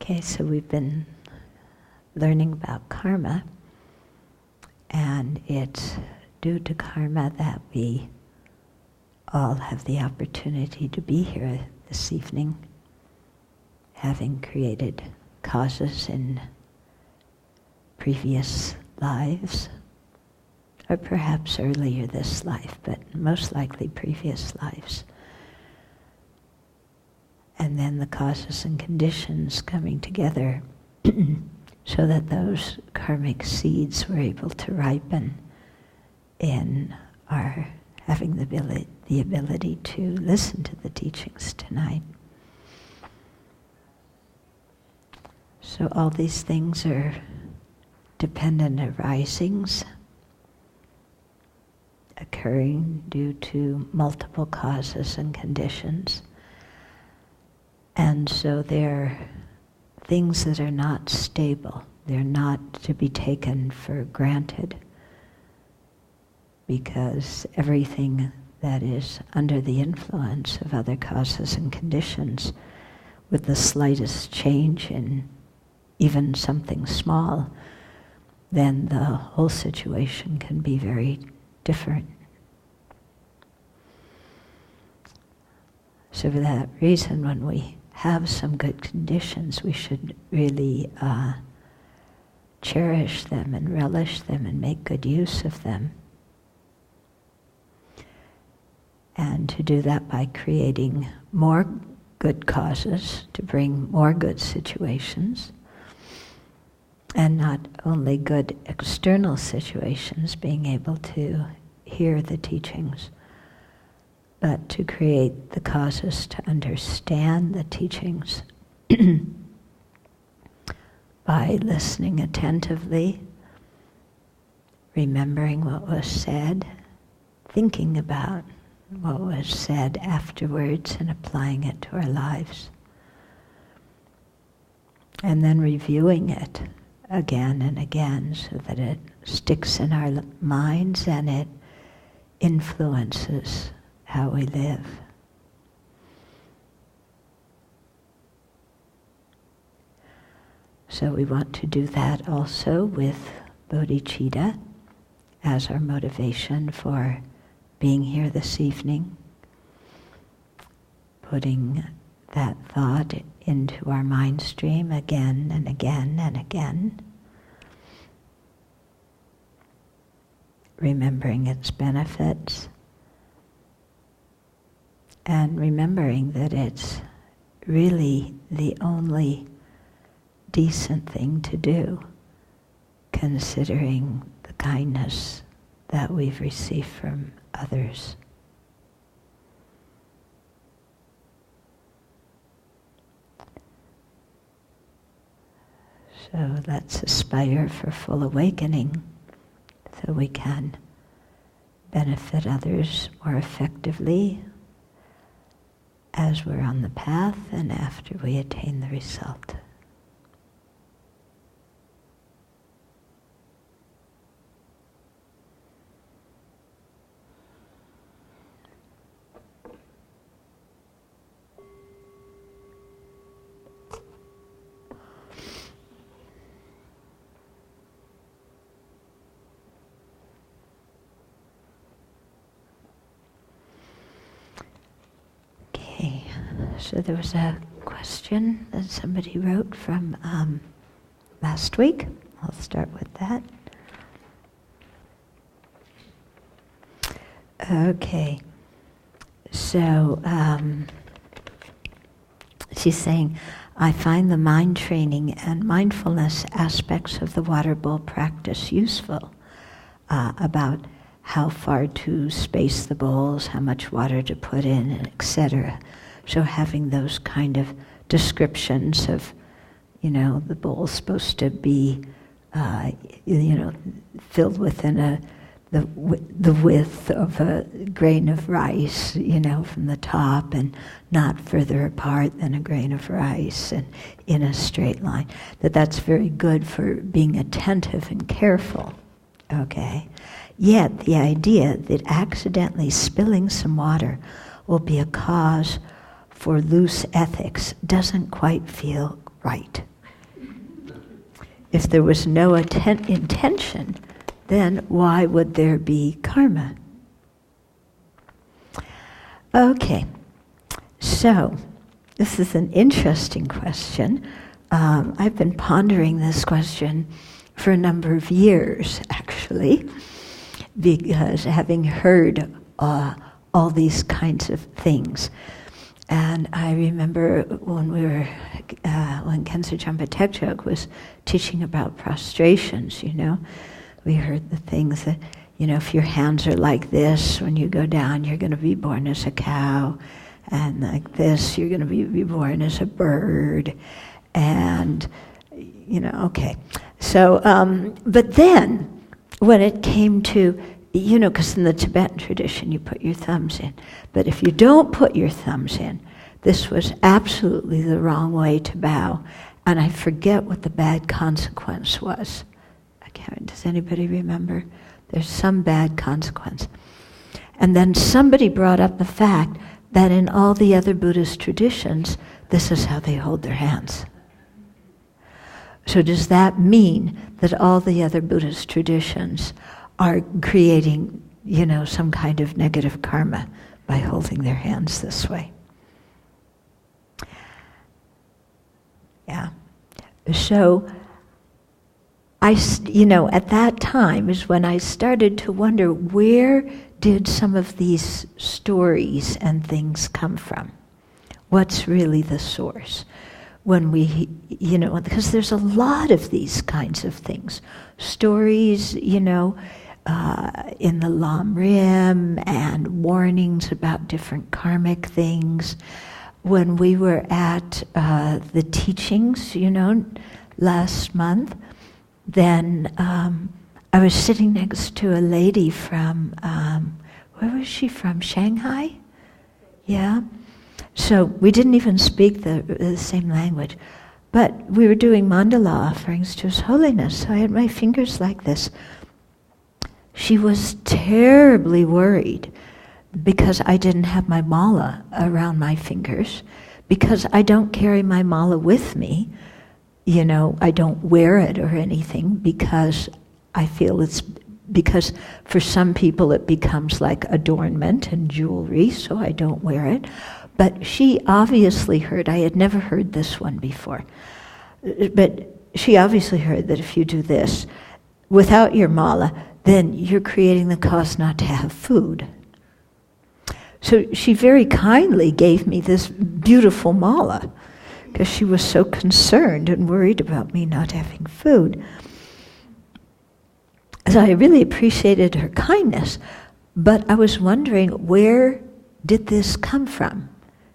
Okay, so we've been learning about karma, and it's due to karma that we all have the opportunity to be here this evening, having created causes in previous lives, or perhaps earlier this life, but most likely previous lives. And then the causes and conditions coming together so that those karmic seeds were able to ripen in our having the ability to listen to the teachings tonight. So all these things are dependent arisings occurring due to multiple causes and conditions. And so they're things that are not stable. They're not to be taken for granted, because everything that is under the influence of other causes and conditions, with the slightest change in even something small, then the whole situation can be very different. So for that reason, when we have some good conditions, we should really cherish them and relish them and make good use of them. And to do that by creating more good causes, to bring more good situations, and not only good external situations, being able to hear the teachings, but to create the causes to understand the teachings by listening attentively, remembering what was said, thinking about what was said afterwards and applying it to our lives, and then reviewing it again and again so that it sticks in our minds and it influences how we live. So we want to do that also with bodhicitta as our motivation for being here this evening, putting that thought into our mind stream again and again and again, remembering its benefits, and remembering that it's really the only decent thing to do, considering the kindness that we've received from others. So let's aspire for full awakening so we can benefit others more effectively as we're on the path and after we attain the result. So there was a question that somebody wrote from last week. I'll start with that. Okay. So she's saying, I find the mind training and mindfulness aspects of the water bowl practice useful, about how far to space the bowls, how much water to put in, etc. So having those kind of descriptions of, the bowl's supposed to be, filled within the width of a grain of rice, from the top, and not further apart than a grain of rice, and in a straight line. That's very good for being attentive and careful, okay? Yet the idea that accidentally spilling some water will be a cause for loose ethics doesn't quite feel right. If there was no intention, then why would there be karma? Okay, so this is an interesting question. I've been pondering this question for a number of years, actually, because having heard all these kinds of things. And I remember when when Khensa Champa Tekchok was teaching about prostrations, we heard the things that, if your hands are like this, when you go down, you're going to be born as a cow. And like this, you're going to be born as a bird. And, okay. So, but then, when it came to, because in the Tibetan tradition, you put your thumbs in. But if you don't put your thumbs in, this was absolutely the wrong way to bow. And I forget what the bad consequence was. Does anybody remember? There's some bad consequence. And then somebody brought up the fact that in all the other Buddhist traditions, this is how they hold their hands. So does that mean that all the other Buddhist traditions are creating, some kind of negative karma by holding their hands this way? Yeah. So at that time is when I started to wonder, where did some of these stories and things come from? What's really the source? When we, because there's a lot of these kinds of things. Stories, in the Lamrim, and warnings about different karmic things. When we were at the teachings, last month, then I was sitting next to a lady from, where was she from? Shanghai? Yeah. So we didn't even speak the same language. But we were doing mandala offerings to His Holiness, so I had my fingers like this. She was terribly worried because I didn't have my mala around my fingers, because I don't carry my mala with me. I don't wear it or anything because I feel because for some people it becomes like adornment and jewelry, so I don't wear it. But she obviously heard, I had never heard this one before, but she obviously heard that if you do this without your mala, then you're creating the cause not to have food. So she very kindly gave me this beautiful mala, because she was so concerned and worried about me not having food. So I really appreciated her kindness, but I was wondering, where did this come from?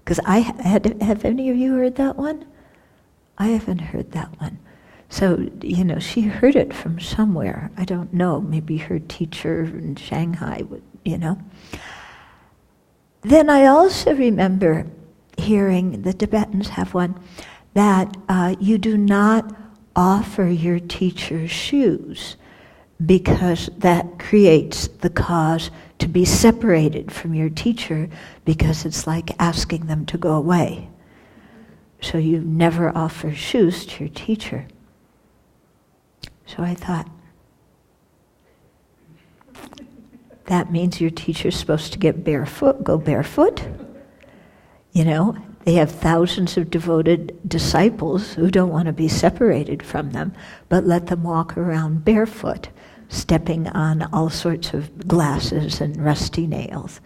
Because have any of you heard that one? I haven't heard that one. So, she heard it from somewhere. I don't know, maybe her teacher in Shanghai, Then I also remember hearing, the Tibetans have one, that you do not offer your teacher shoes because that creates the cause to be separated from your teacher, because it's like asking them to go away. So you never offer shoes to your teacher. So I thought, that means your teacher's supposed to go barefoot? They have thousands of devoted disciples who don't want to be separated from them, but let them walk around barefoot, stepping on all sorts of glasses and rusty nails.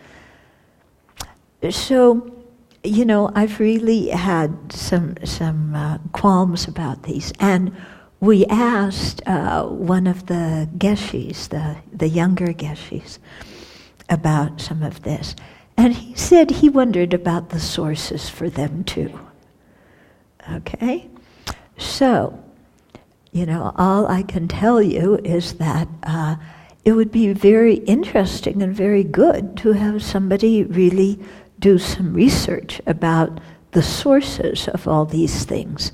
So, I've really had some qualms about these. And we asked one of the geshis, the younger geshis, about some of this. And he said he wondered about the sources for them too. Okay? So, all I can tell you is that it would be very interesting and very good to have somebody really do some research about the sources of all these things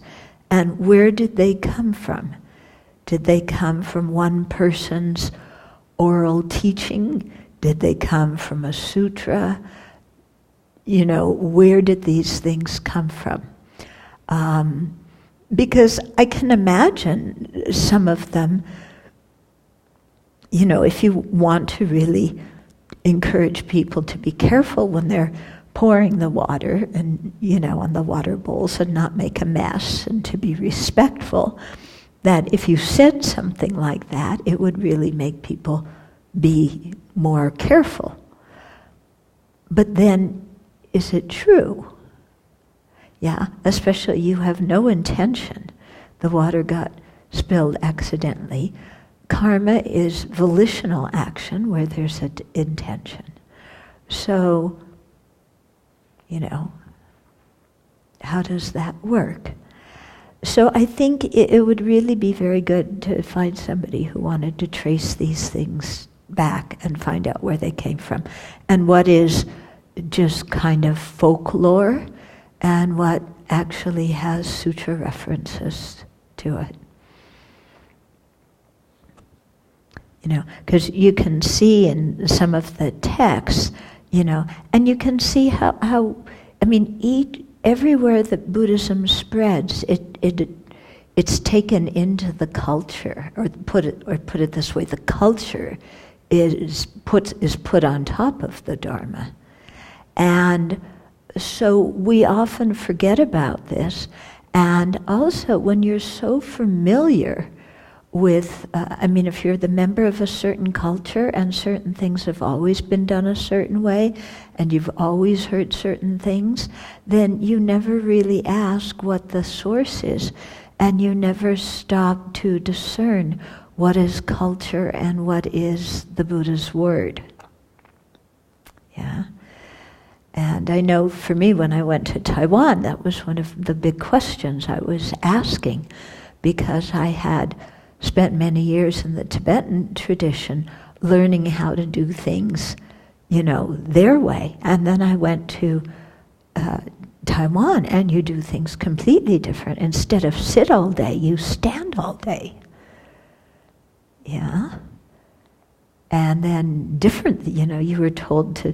and where did they come from. Did they come from one person's oral teaching? Did they come from a sutra? Where did these things come from? because I can imagine some of them, if you want to really encourage people to be careful when they're pouring the water and, on the water bowls and not make a mess and to be respectful, that if you said something like that, it would really make people be more careful. But then, is it true? Yeah, especially you have no intention. The water got spilled accidentally. Karma is volitional action where there's an intention. So, how does that work? So I think it would really be very good to find somebody who wanted to trace these things back and find out where they came from, and what is just kind of folklore, and what actually has sutra references to it. Because you can see in some of the texts, and you can see how everywhere that Buddhism spreads, it's taken into the culture, or put it this way: the culture is put on top of the Dharma, and so we often forget about this. And also, when you're so familiar with, if you're the member of a certain culture and certain things have always been done a certain way, and you've always heard certain things, then you never really ask what the source is, and you never stop to discern what is culture and what is the Buddha's word. Yeah. And I know for me, when I went to Taiwan, that was one of the big questions I was asking, because I had spent many years in the Tibetan tradition learning how to do things, their way. And then I went to Taiwan, and you do things completely different. Instead of sit all day, you stand all day. Yeah? And then different, you were told to,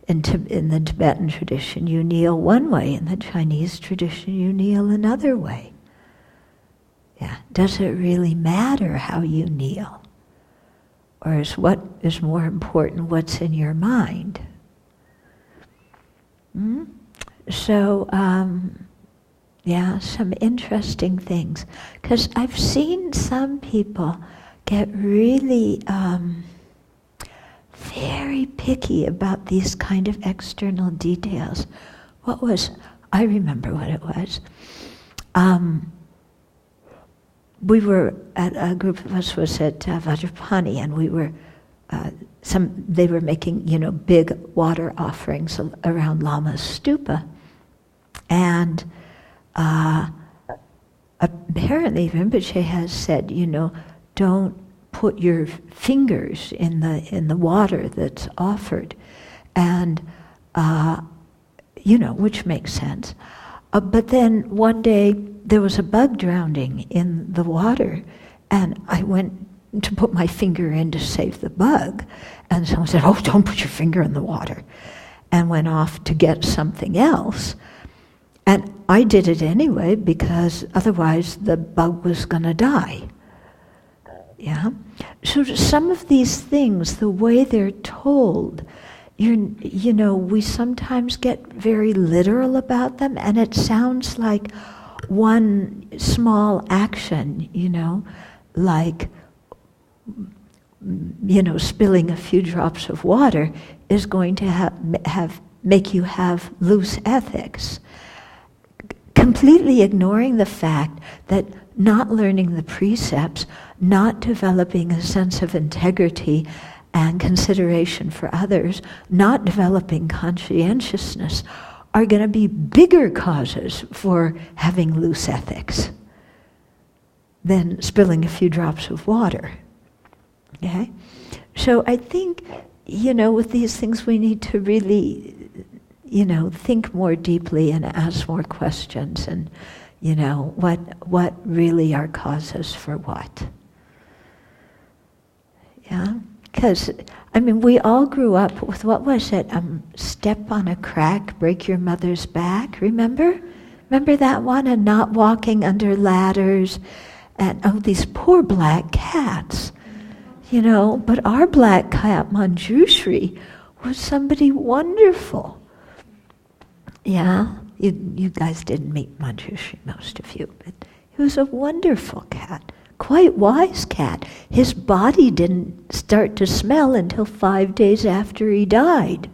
in the Tibetan tradition, you kneel one way. In the Chinese tradition, you kneel another way. Yeah. Does it really matter how you kneel? Or is what is more important what's in your mind? So, some interesting things. Because I've seen some people get really very picky about these kind of external details. I remember what it was. We were a group of us was at Vajrapani, and we were they were making big water offerings around Lama's stupa, and apparently Rinpoche has said don't put your fingers in the water that's offered, and which makes sense. But then one day there was a bug drowning in the water, and I went to put my finger in to save the bug, and someone said, "Oh, don't put your finger in the water," and went off to get something else. And I did it anyway, because otherwise the bug was going to die. Yeah? So some of these things, the way they're told, we sometimes get very literal about them, and it sounds like one small action, like, spilling a few drops of water is going to make you have loose ethics. Completely ignoring the fact that not learning the precepts, not developing a sense of integrity and consideration for others, not developing conscientiousness, are going to be bigger causes for having loose ethics than spilling a few drops of water. Okay? So I think, with these things we need to really, think more deeply and ask more questions, and, what really are causes for what. Yeah? Because, we all grew up with, what was it? Step on a crack, break your mother's back, remember? Remember that one? And not walking under ladders. And these poor black cats. But our black cat, Manjushri, was somebody wonderful. Yeah? You guys didn't meet Manjushri, most of you, but he was a wonderful cat. Quite wise cat. His body didn't start to smell until 5 days after he died.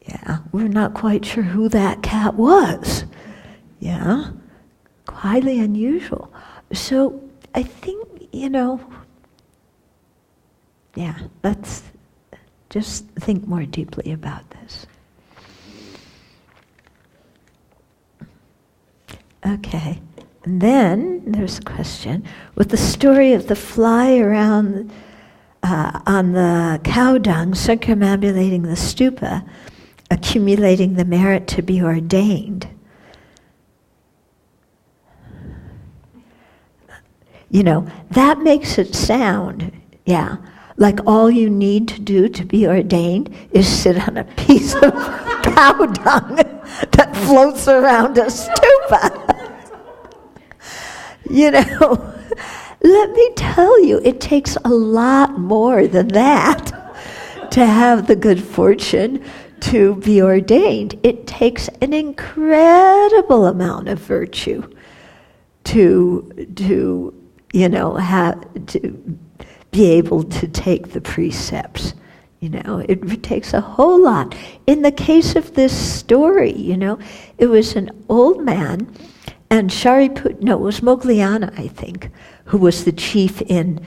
Yeah, we're not quite sure who that cat was. Yeah, highly unusual. So I think, let's just think more deeply about this. Okay, and then there's a question. With the story of the fly around on the cow dung, circumambulating the stupa, accumulating the merit to be ordained. That makes it sound, like all you need to do to be ordained is sit on a piece of cow dung that floats around a stupa. Let me tell you, it takes a lot more than that to have the good fortune to be ordained. It takes an incredible amount of virtue to be able to take the precepts. It takes a whole lot. In the case of this story, it was an old man, and it was Mogliana, I think, who was the chief in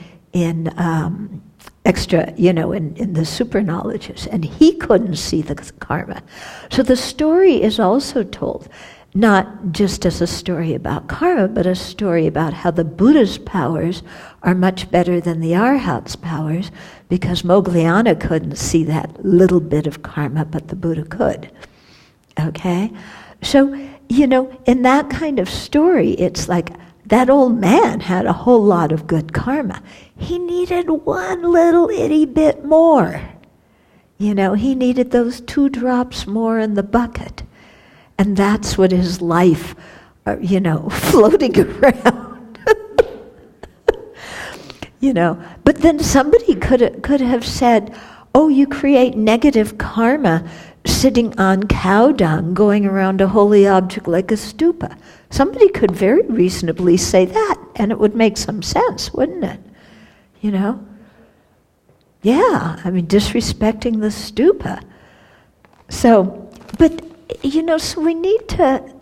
extra, in the super knowledges, and he couldn't see the karma. So the story is also told not just as a story about karma, but a story about how the Buddha's powers are much better than the Arhat's powers, because Mogliana couldn't see that little bit of karma, but the Buddha could. Okay? So, in that kind of story, it's like that old man had a whole lot of good karma. He needed one little itty bit more. He needed those 2 drops more in the bucket. And that's what his life, floating around. But then somebody could have said, oh, you create negative karma sitting on cow dung, going around a holy object like a stupa. Somebody could very reasonably say that, and it would make some sense, wouldn't it? Yeah, disrespecting the stupa. So, but, so we need to,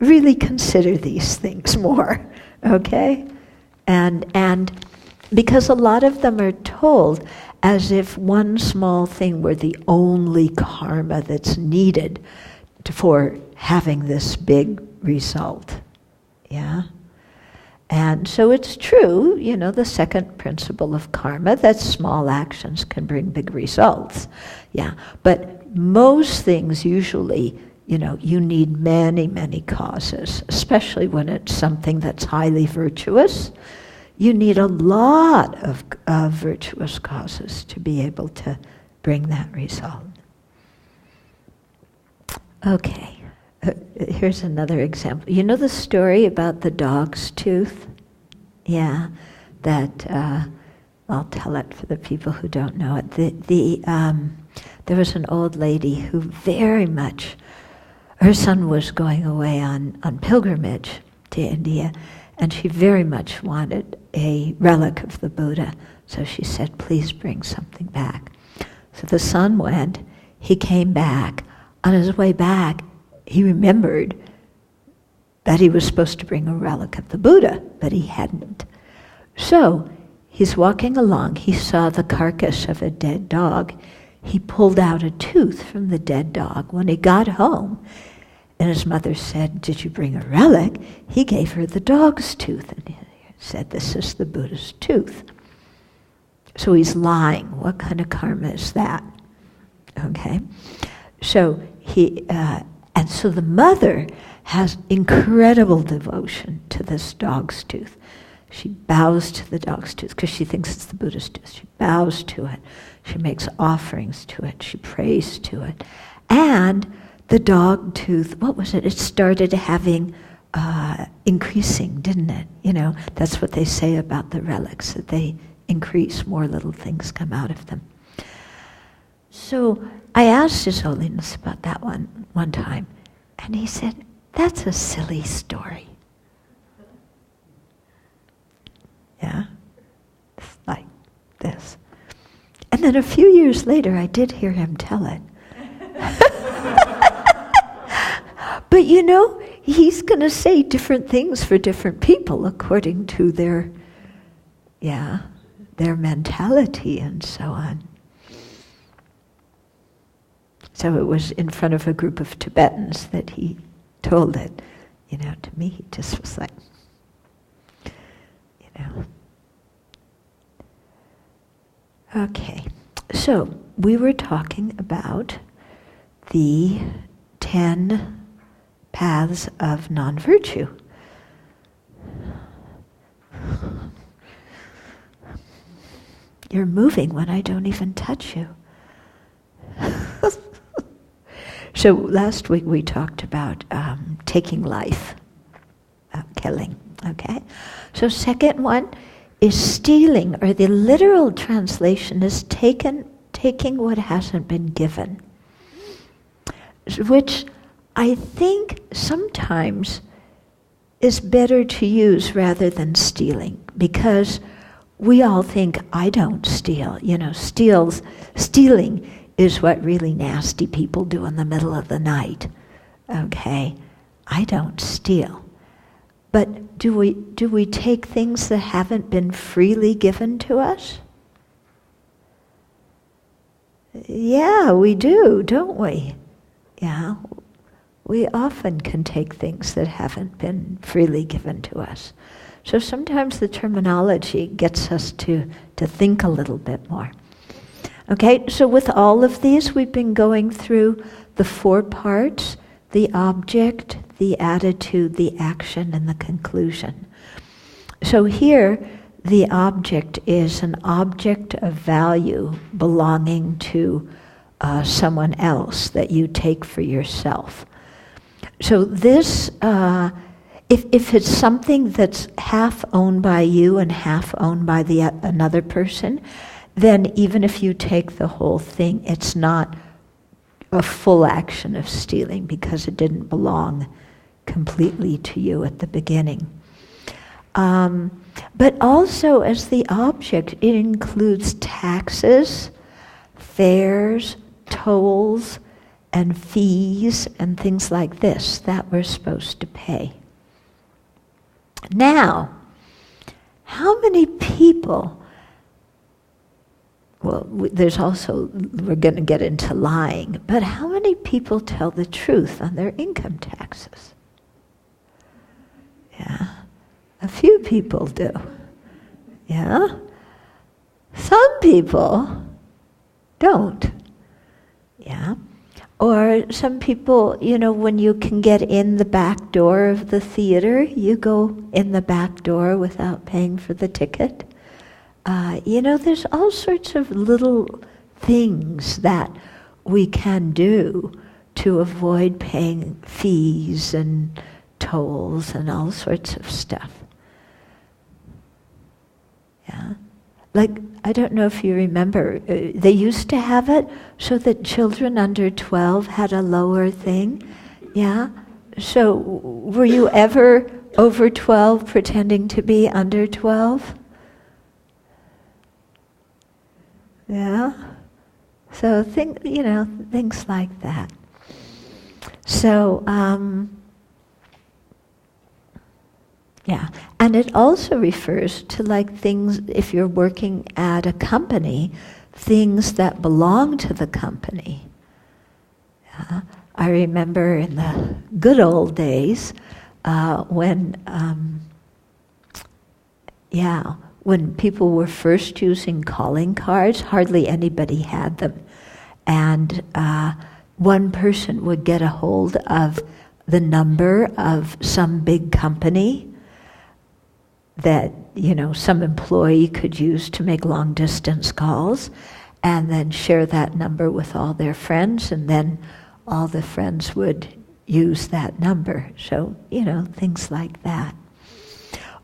really consider these things more, okay? And because a lot of them are told as if one small thing were the only karma that's needed for having this big result. Yeah? And so it's true, the second principle of karma, that small actions can bring big results. Yeah. But most things usually, you need many, many causes, especially when it's something that's highly virtuous. You need a lot of virtuous causes to be able to bring that result. Okay, here's another example. You know the story about the dog's tooth? Yeah, that, I'll tell it for the people who don't know it. There was an old lady who very much, her son was going away on pilgrimage to India, and she very much wanted a relic of the Buddha. So she said, please bring something back. So the son went, he came back. On his way back, he remembered that he was supposed to bring a relic of the Buddha, but he hadn't. So he's walking along, he saw the carcass of a dead dog. He pulled out a tooth from the dead dog. When he got home, and his mother said, did you bring a relic? He gave her the dog's tooth, and he said, this is the Buddha's tooth. So he's lying. What kind of karma is that? Okay. So and so the mother has incredible devotion to this dog's tooth. She bows to the dog's tooth because she thinks it's the Buddha's tooth. She bows to it. She makes offerings to it. She prays to it. And the dog tooth, what was it? It started having increasing, didn't it? That's what they say about the relics, that they increase, more little things come out of them. So I asked His Holiness about that one time, and he said, that's a silly story. Yeah? It's like this. And then a few years later, I did hear him tell it. But he's going to say different things for different people according to their mentality and so on. So it was in front of a group of Tibetans that he told it. To me, he just was like, Okay, so we were talking about the 10 paths of non-virtue. You're moving when I don't even touch you. So last week we talked about taking life, killing, okay? So second one is stealing, or the literal translation is taking what hasn't been given, which I think sometimes is better to use rather than stealing, because we all think, I don't steal. Stealing is what really nasty people do in the middle of the night. Okay? I don't steal. But do we take things that haven't been freely given to us? Yeah, we do, don't we? Yeah. We often can take things that haven't been freely given to us. So sometimes the terminology gets us to think a little bit more. Okay, so with all of these, we've been going through the 4 parts: the object, the attitude, the action, and the conclusion. So here, the object is an object of value belonging to someone else that you take for yourself. So this, if it's something that's half owned by you and half owned by another person, then even if you take the whole thing, it's not a full action of stealing because it didn't belong completely to you at the beginning. But also as the object, it includes taxes, fares, tolls, and fees, and things like this that we're supposed to pay. Now, how many people, there's also, we're going to get into lying, but how many people tell the truth on their income taxes? Yeah, a few people do. Yeah? Some people don't. Yeah? Or some people, when you can get in the back door of the theater, you go in the back door without paying for the ticket. There's all sorts of little things that we can do to avoid paying fees and tolls and all sorts of stuff. Yeah? Like, I don't know if you remember, they used to have it so that children under 12 had a lower thing. Yeah? So, were you ever over 12 pretending to be under 12? Yeah? So, things like that. So, yeah, and it also refers to like things, if you're working at a company, things that belong to the company. Yeah? I remember in the good old days when people were first using calling cards, hardly anybody had them. And one person would get a hold of the number of some big company, that, some employee could use to make long distance calls, and then share that number with all their friends, and then all the friends would use that number. So, things like that.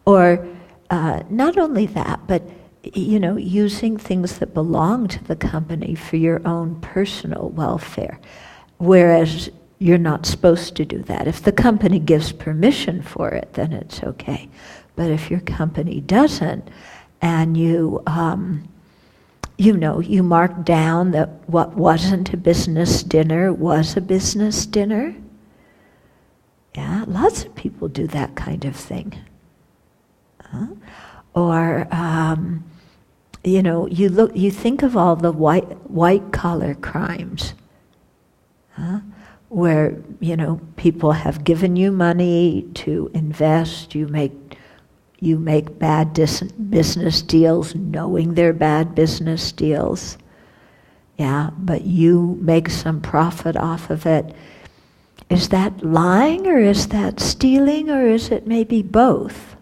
Or not only that, but, using things that belong to the company for your own personal welfare, whereas you're not supposed to do that. If the company gives permission for it, then it's okay. But if your company doesn't, and you mark down that what wasn't a business dinner was a business dinner. Yeah, lots of people do that kind of thing. Or, you think of all the white collar crimes, where, people have given you money to invest, you make bad business deals knowing they're bad business deals. Yeah, but you make some profit off of it. Is that lying, or is that stealing, or is it maybe both?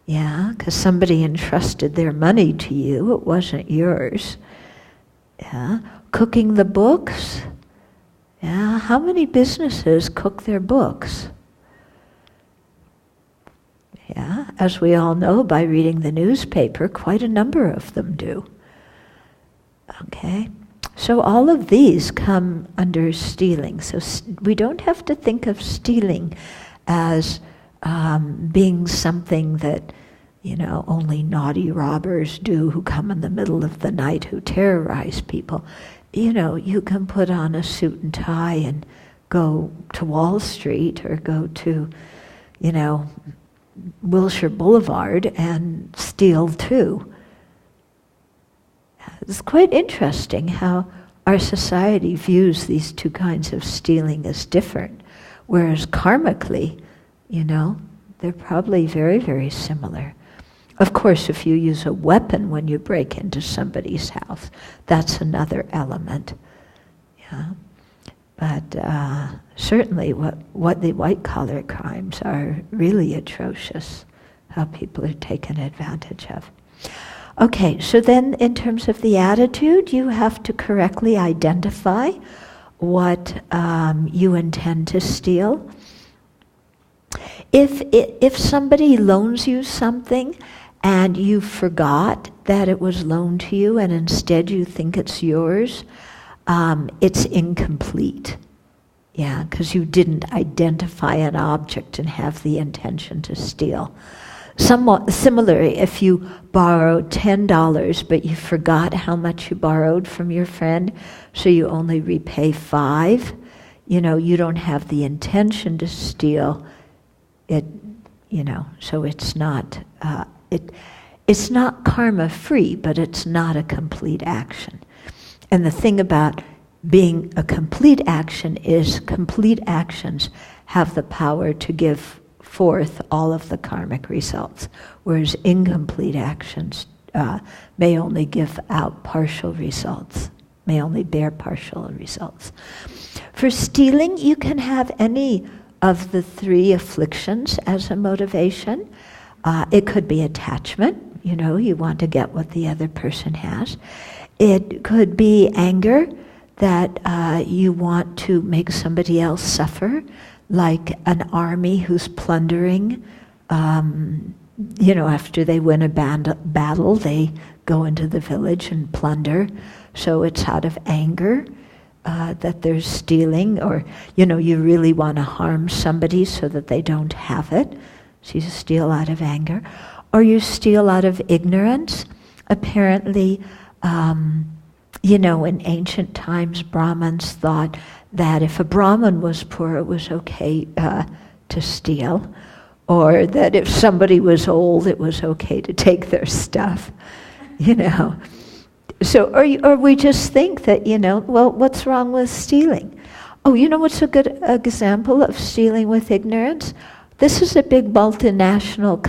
Yeah, because somebody entrusted their money to you, it wasn't yours. Yeah, cooking the books. Yeah, how many businesses cook their books? Yeah, as we all know by reading the newspaper, quite a number of them do. Okay, so all of these come under stealing. So we don't have to think of stealing as being something that, only naughty robbers do who come in the middle of the night who terrorize people. You can put on a suit and tie and go to Wall Street or go to, Wilshire Boulevard and steal too. It's quite interesting how our society views these two kinds of stealing as different, whereas karmically, they're probably very, very similar. Of course, if you use a weapon when you break into somebody's house, that's another element. Yeah, but certainly what the white-collar crimes are really atrocious, how people are taken advantage of. Okay, so then in terms of the attitude, you have to correctly identify what you intend to steal. If somebody loans you something and you forgot that it was loaned to you and instead you think it's yours, it's incomplete. Yeah, because you didn't identify an object and have the intention to steal. Somewhat similarly, if you borrowed $10 but you forgot how much you borrowed from your friend, so you only repay $5, you don't have the intention to steal it, so it's not it's not karma free, but it's not a complete action. And the thing about being a complete action is complete actions have the power to give forth all of the karmic results, whereas incomplete actions may only give out partial results, may only bear partial results. For stealing, you can have any of the 3 afflictions as a motivation. It could be attachment, you want to get what the other person has. It could be anger, that you want to make somebody else suffer, like an army who's plundering. After they win a battle, they go into the village and plunder. So it's out of anger that they're stealing, or, you really want to harm somebody so that they don't have it. So you steal out of anger. Or you steal out of ignorance. Apparently, in ancient times, Brahmins thought that if a Brahmin was poor, it was okay to steal, or that if somebody was old, it was okay to take their stuff, So, or we just think that, well, what's wrong with stealing? Oh, what's a good example of stealing with ignorance? This is a big multinational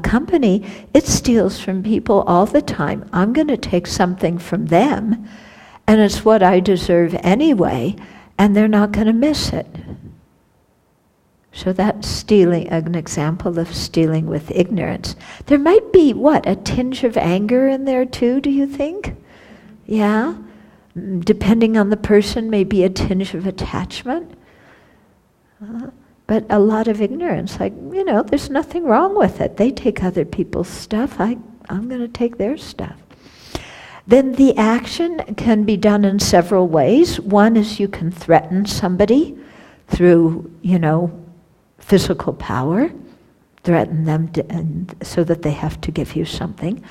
company. It steals from people all the time. I'm going to take something from them, and it's what I deserve anyway, and they're not going to miss it. So that's stealing, an example of stealing with ignorance. There might be, a tinge of anger in there too, do you think? Yeah? Depending on the person, maybe a tinge of attachment. But a lot of ignorance, like, there's nothing wrong with it. They take other people's stuff, I'm going to take their stuff. Then the action can be done in several ways. One is you can threaten somebody through, physical power, threaten them so that they have to give you something.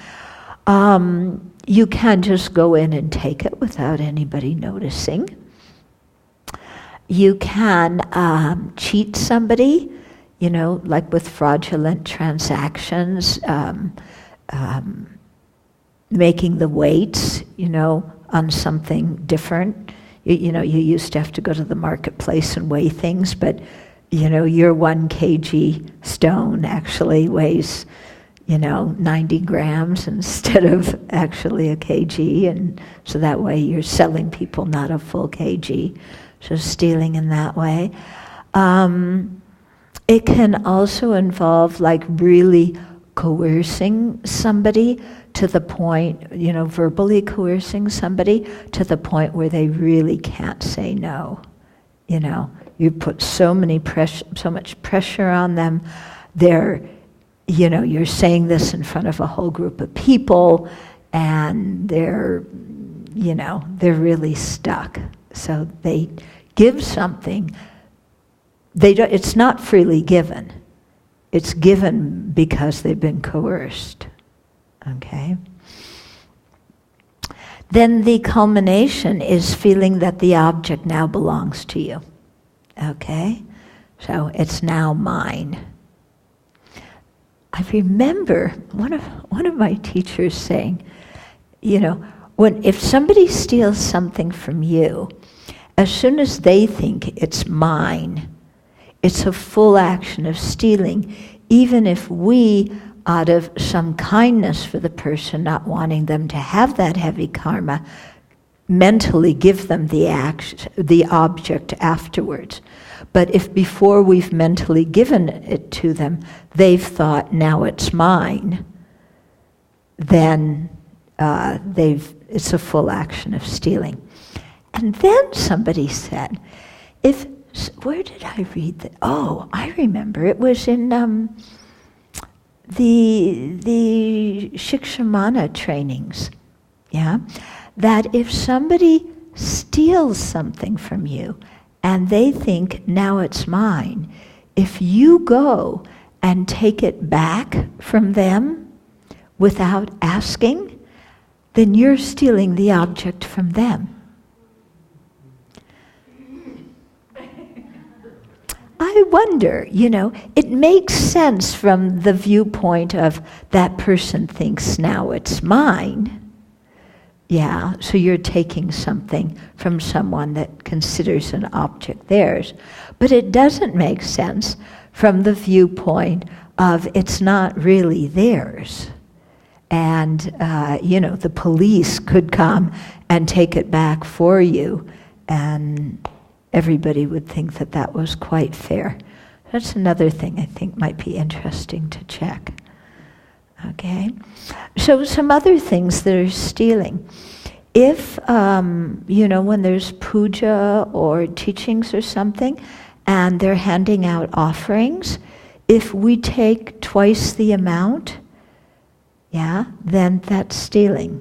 You can just go in and take it without anybody noticing. You can cheat somebody, like with fraudulent transactions, making the weights, on something different. You used to have to go to the marketplace and weigh things, but your 1 kg stone actually weighs, 90 grams instead of actually a kg, and so that way you're selling people not a full kg, so stealing in that way. It can also involve like really coercing somebody to the point, verbally coercing somebody to the point where they really can't say no. You put so much pressure on them. They're, you're saying this in front of a whole group of people, and they're really stuck. So they give something. It's not freely given. It's given because they've been coerced. Okay? Then the culmination is feeling that the object now belongs to you. Okay? So it's now mine. I remember one of my teachers saying, if somebody steals something from you, as soon as they think it's mine, it's a full action of stealing, even if we, out of some kindness for the person, not wanting them to have that heavy karma, mentally give them the object afterwards. But if before we've mentally given it to them, they've thought, now it's mine, then it's a full action of stealing. And then somebody said, where did I read that? Oh, I remember. It was in the Shikshamana trainings, that if somebody steals something from you and they think, now it's mine, if you go and take it back from them without asking, then you're stealing the object from them. I wonder, it makes sense from the viewpoint of that person thinks now it's mine. Yeah, so you're taking something from someone that considers an object theirs. But it doesn't make sense from the viewpoint of it's not really theirs. And, the police could come and take it back for you, and everybody would think that that was quite fair. That's another thing I think might be interesting to check. Okay? So some other things that are stealing. If, when there's puja or teachings or something, and they're handing out offerings, if we take twice the amount, then that's stealing.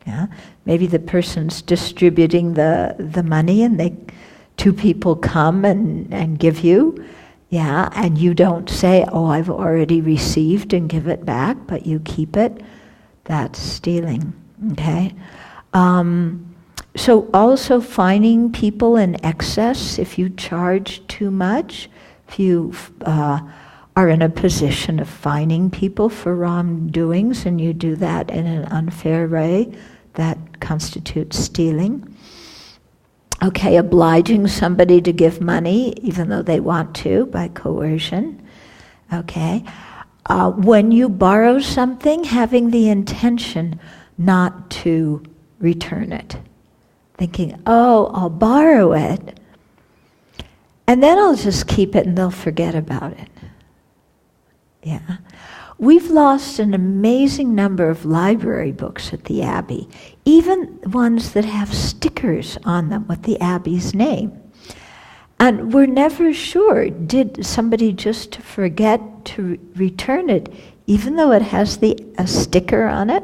Yeah? Maybe the person's distributing the money and two people come and give you, and you don't say, oh, I've already received and give it back, but you keep it, that's stealing, okay? So also fining people in excess, if you charge too much, if you are in a position of fining people for wrongdoings and you do that in an unfair way, that constitutes stealing. Okay, obliging somebody to give money, even though they want to, by coercion. Okay. When you borrow something, having the intention not to return it. Thinking, oh, I'll borrow it, And then I'll just keep it and they'll forget about it. Yeah. We've lost an amazing number of library books at the Abbey, even ones that have stickers on them with the Abbey's name. And we're never sure, did somebody just forget to return it, even though it has a sticker on it?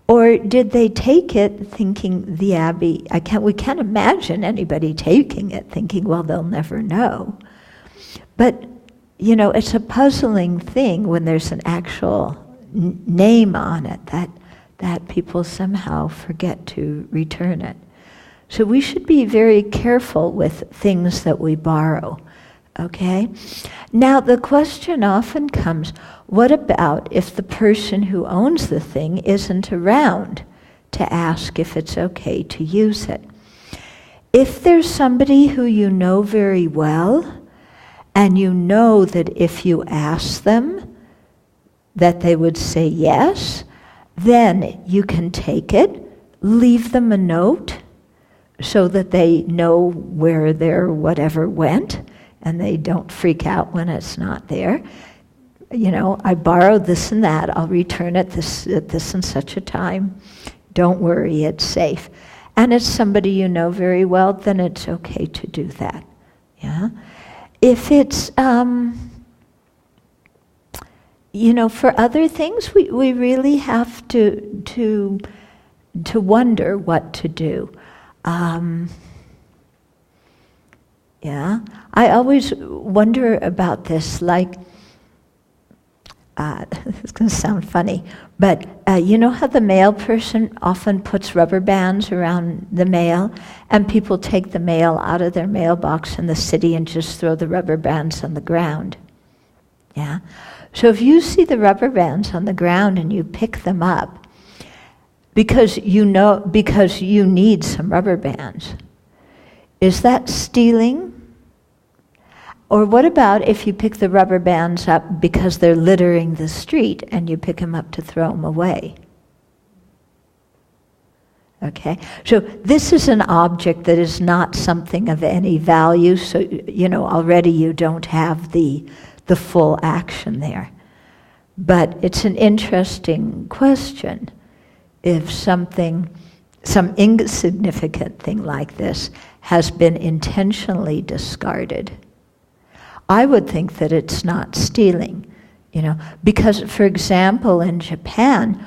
Or did they take it thinking the Abbey, we can't imagine anybody taking it thinking, well, they'll never know. But, it's a puzzling thing when there's an actual name on it that people somehow forget to return it. So we should be very careful with things that we borrow, okay? Now the question often comes, what about if the person who owns the thing isn't around to ask if it's okay to use it? If there's somebody who you know very well, and you know that if you ask them that they would say yes, then you can take it, leave them a note, so that they know where their whatever went, and they don't freak out when it's not there. I borrowed this and that, I'll return it at this and such a time. Don't worry, it's safe. And it's somebody you know very well, then it's okay to do that. Yeah? If it's, for other things, we really have to wonder what to do. I always wonder about this, like, it's going to sound funny, but you know how the mail person often puts rubber bands around the mail, and people take the mail out of their mailbox in the city and just throw the rubber bands on the ground? Yeah? So if you see the rubber bands on the ground and you pick them up, because you need some rubber bands, is that stealing? Or what about if you pick the rubber bands up because they're littering the street and you pick them up to throw them away? Okay, so this is an object that is not something of any value, so already you don't have the full action there. But it's an interesting question if some insignificant thing like this has been intentionally discarded. I would think that it's not stealing, because, for example, in Japan,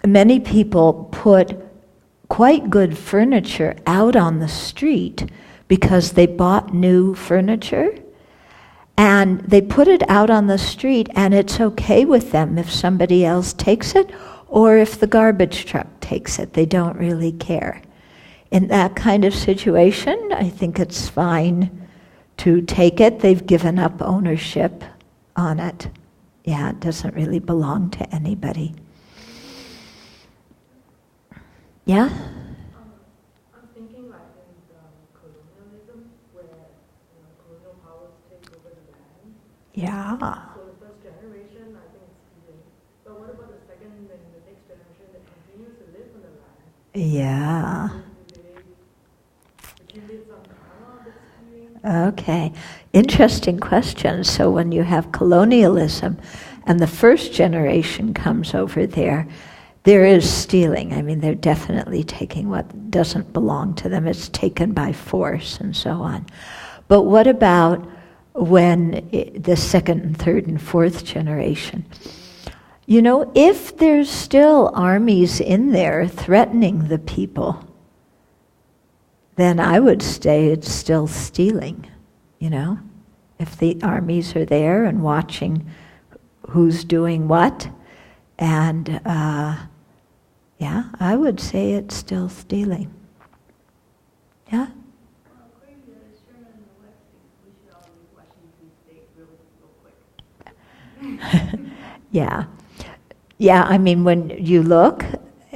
many people put quite good furniture out on the street because they bought new furniture, and they put it out on the street, and it's okay with them if somebody else takes it, or if the garbage truck takes it. They don't really care. In that kind of situation, I think it's fine to take it. They've given up ownership on it. Yeah, it doesn't really belong to anybody. Yeah? I'm thinking like in colonialism, where colonial powers take over the land. Yeah. So the first generation, I think it's stealing. But what about the second and the next generation that continues to live on the land? Yeah. Do they accumulate some karma that's stealing? Okay, interesting question. So when you have colonialism and the first generation comes over there is stealing. I mean, they're definitely taking what doesn't belong to them. It's taken by force and so on. But what about when the second and third and fourth generation? If there's still armies in there threatening the people, then I would say it's still stealing, if the armies are there and watching who's doing what. And I would say it's still stealing. Yeah? According to Sherman and the West, we should all leave Washington State real quick. Yeah. Yeah, I mean, when you look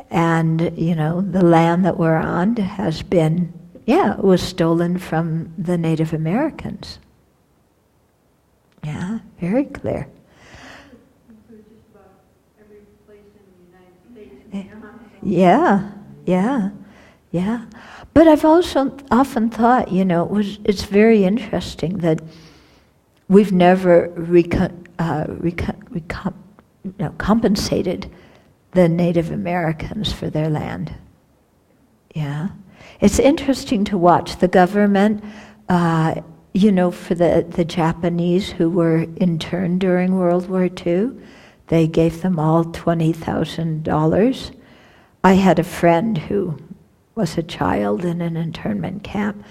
and, the land that we're on has been, it was stolen from the Native Americans. Yeah, very clear. So just about every place in the United States. Yeah. But I've also often thought, it's very interesting that we've never compensated the Native Americans for their land. Yeah. It's interesting to watch the government, for the Japanese who were interned during World War II, they gave them all $20,000. I had a friend who was a child in an internment camp,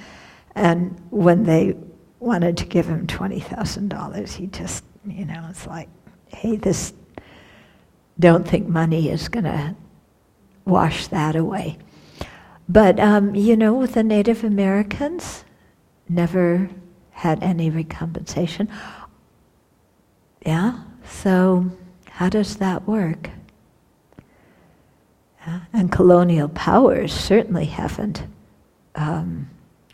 and when they wanted to give him $20,000, he just, it's like, hey, don't think money is going to wash that away. But, with the Native Americans, never had any recompensation. Yeah, so how does that work? Yeah. And colonial powers certainly haven't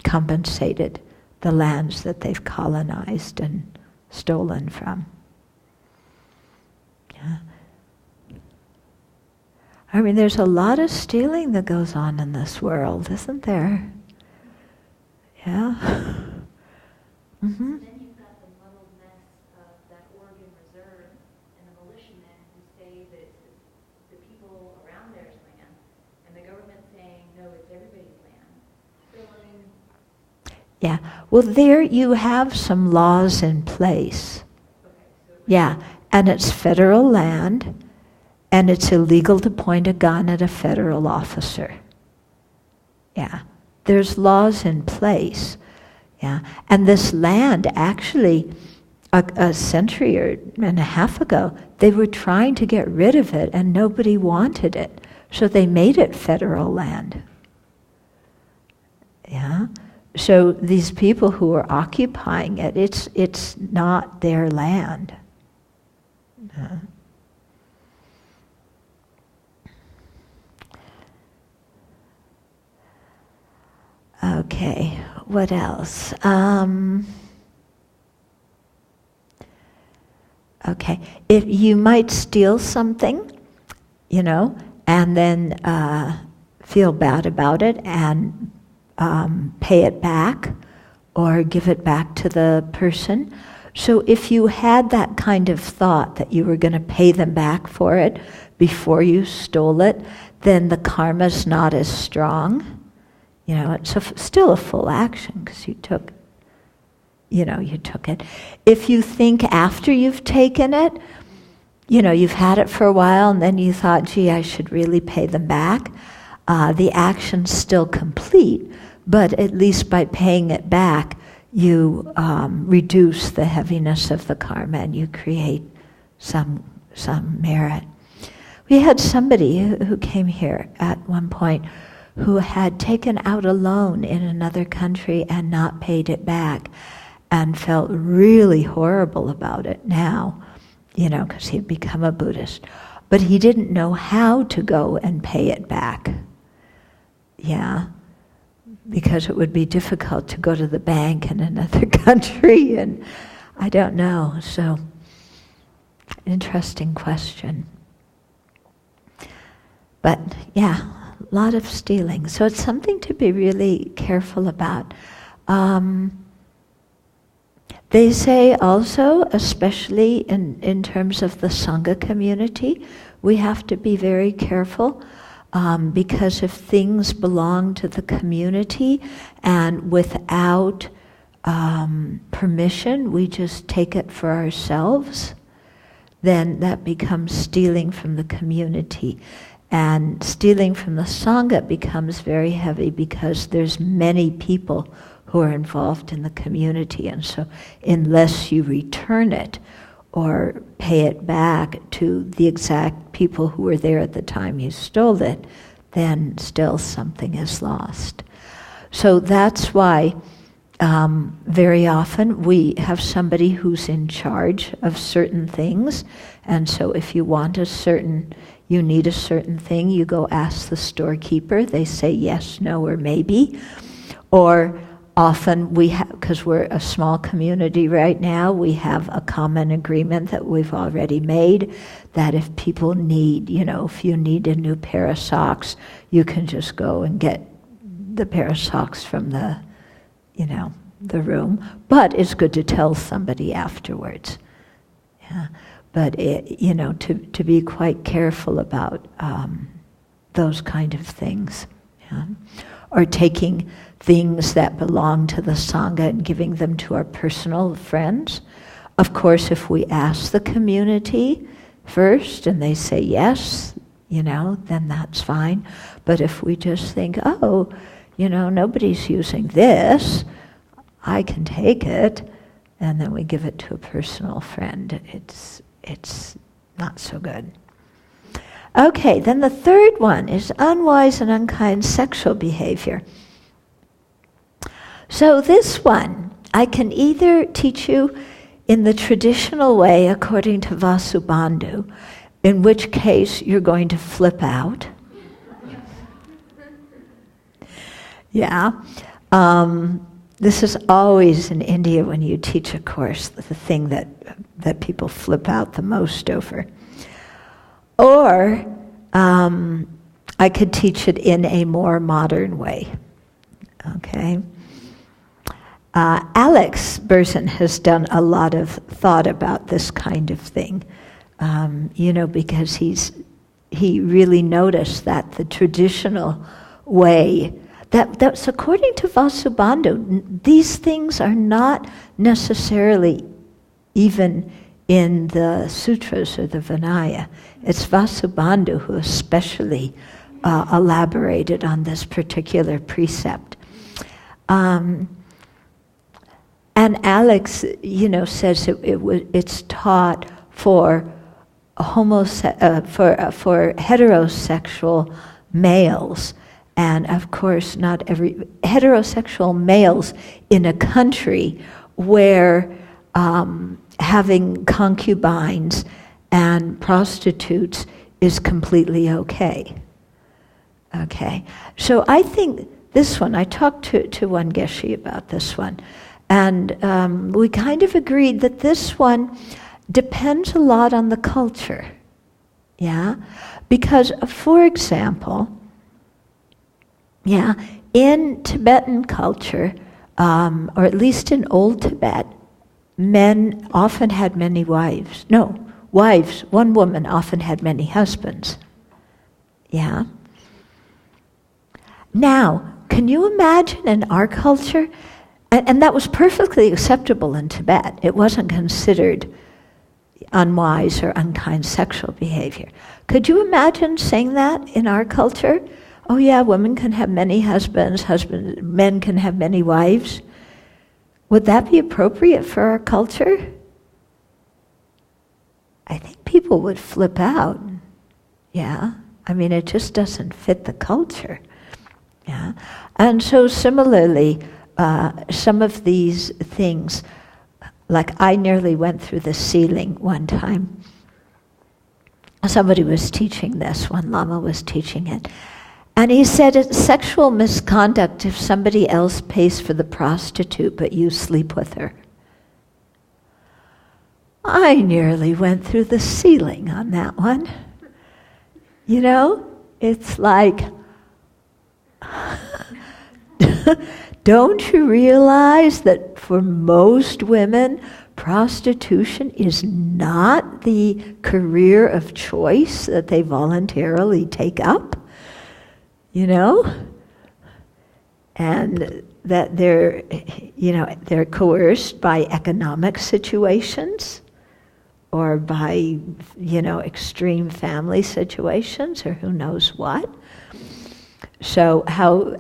compensated the lands that they've colonized and stolen from. Yeah. I mean, there's a lot of stealing that goes on in this world, isn't there? Yeah. Mm-hmm. Then you've got the muddled mess of that Oregon Reserve and the militiamen who say that it's the people around there's land, and the government saying, no, it's everybody's land. So, Yeah. Well, there you have some laws in place. okay, so Yeah. And it's federal land, and it's illegal to point a gun at a federal officer. Yeah. There's laws in place. Yeah. And this land, actually, a century and a half ago, they were trying to get rid of it, and nobody wanted it. So they made it federal land. Yeah. So these people who are occupying it, it's not their land. Okay, what else? Okay, if you might steal something, and then feel bad about it and pay it back or give it back to the person. So if you had that kind of thought that you were going to pay them back for it before you stole it, then the karma's not as strong. It's still a full action because you took it. If you think after you've taken it, you've had it for a while and then you thought, gee, I should really pay them back, the action's still complete, but at least by paying it back, you reduce the heaviness of the karma and you create some merit. We had somebody who came here at one point who had taken out a loan in another country and not paid it back and felt really horrible about it now, because he had become a Buddhist. But he didn't know how to go and pay it back. Yeah, because it would be difficult to go to the bank in another country, and I don't know. So, interesting question. But yeah, a lot of stealing. So it's something to be really careful about. They say also, especially in terms of the Sangha community, we have to be very careful because if things belong to the community and without permission, we just take it for ourselves, then that becomes stealing from the community. And stealing from the Sangha becomes very heavy because there's many people who are involved in the community. And so unless you return it or pay it back to the exact people who were there at the time you stole it, then still something is lost. So that's why very often we have somebody who's in charge of certain things. And so if you need a certain thing, you go ask the storekeeper. They say yes, no, or maybe. Or often we have, because we're a small community right now, we have a common agreement that we've already made that if people need, if you need a new pair of socks, you can just go and get the pair of socks from the room, but it's good to tell somebody afterwards. Yeah. But to be quite careful about those kind of things. Yeah. Or taking things that belong to the Sangha and giving them to our personal friends. Of course, if we ask the community first and they say yes, then that's fine. But if we just think, nobody's using this, I can take it, and then we give it to a personal friend, it's not so good. Okay, then the third one is unwise and unkind sexual behavior. So this one, I can either teach you in the traditional way according to Vasubandhu, in which case you're going to flip out. Yeah. This is always in India when you teach a course, the thing that people flip out the most over. Or I could teach it in a more modern way. Okay? Alex Berzin has done a lot of thought about this kind of thing, because he really noticed that the traditional way, that's according to Vasubandhu, these things are not necessarily even in the sutras or the Vinaya. It's Vasubandhu who especially elaborated on this particular precept. And Alex, says it's taught for heterosexual males, and of course, not every heterosexual males in a country where having concubines and prostitutes is completely okay. Okay, so I think this one. I talked to one Geshe about this one. And we kind of agreed that this one depends a lot on the culture, yeah? Because, for example, in Tibetan culture, or at least in Old Tibet, men often had many wives. No, wives, one woman often had many husbands, yeah? Now, can you imagine in our culture? And that was perfectly acceptable in Tibet. It wasn't considered unwise or unkind sexual behavior. Could you imagine saying that in our culture? Oh yeah, women can have many husbands, men can have many wives. Would that be appropriate for our culture? I think people would flip out. Yeah, it just doesn't fit the culture. Yeah, and so similarly, some of these things, like I nearly went through the ceiling one time. Somebody was teaching this, one Lama was teaching it. And he said it's sexual misconduct if somebody else pays for the prostitute but you sleep with her. I nearly went through the ceiling on that one. It's like, don't you realize that for most women, prostitution is not the career of choice that they voluntarily take up? And that they're coerced by economic situations or by, extreme family situations or who knows what. So how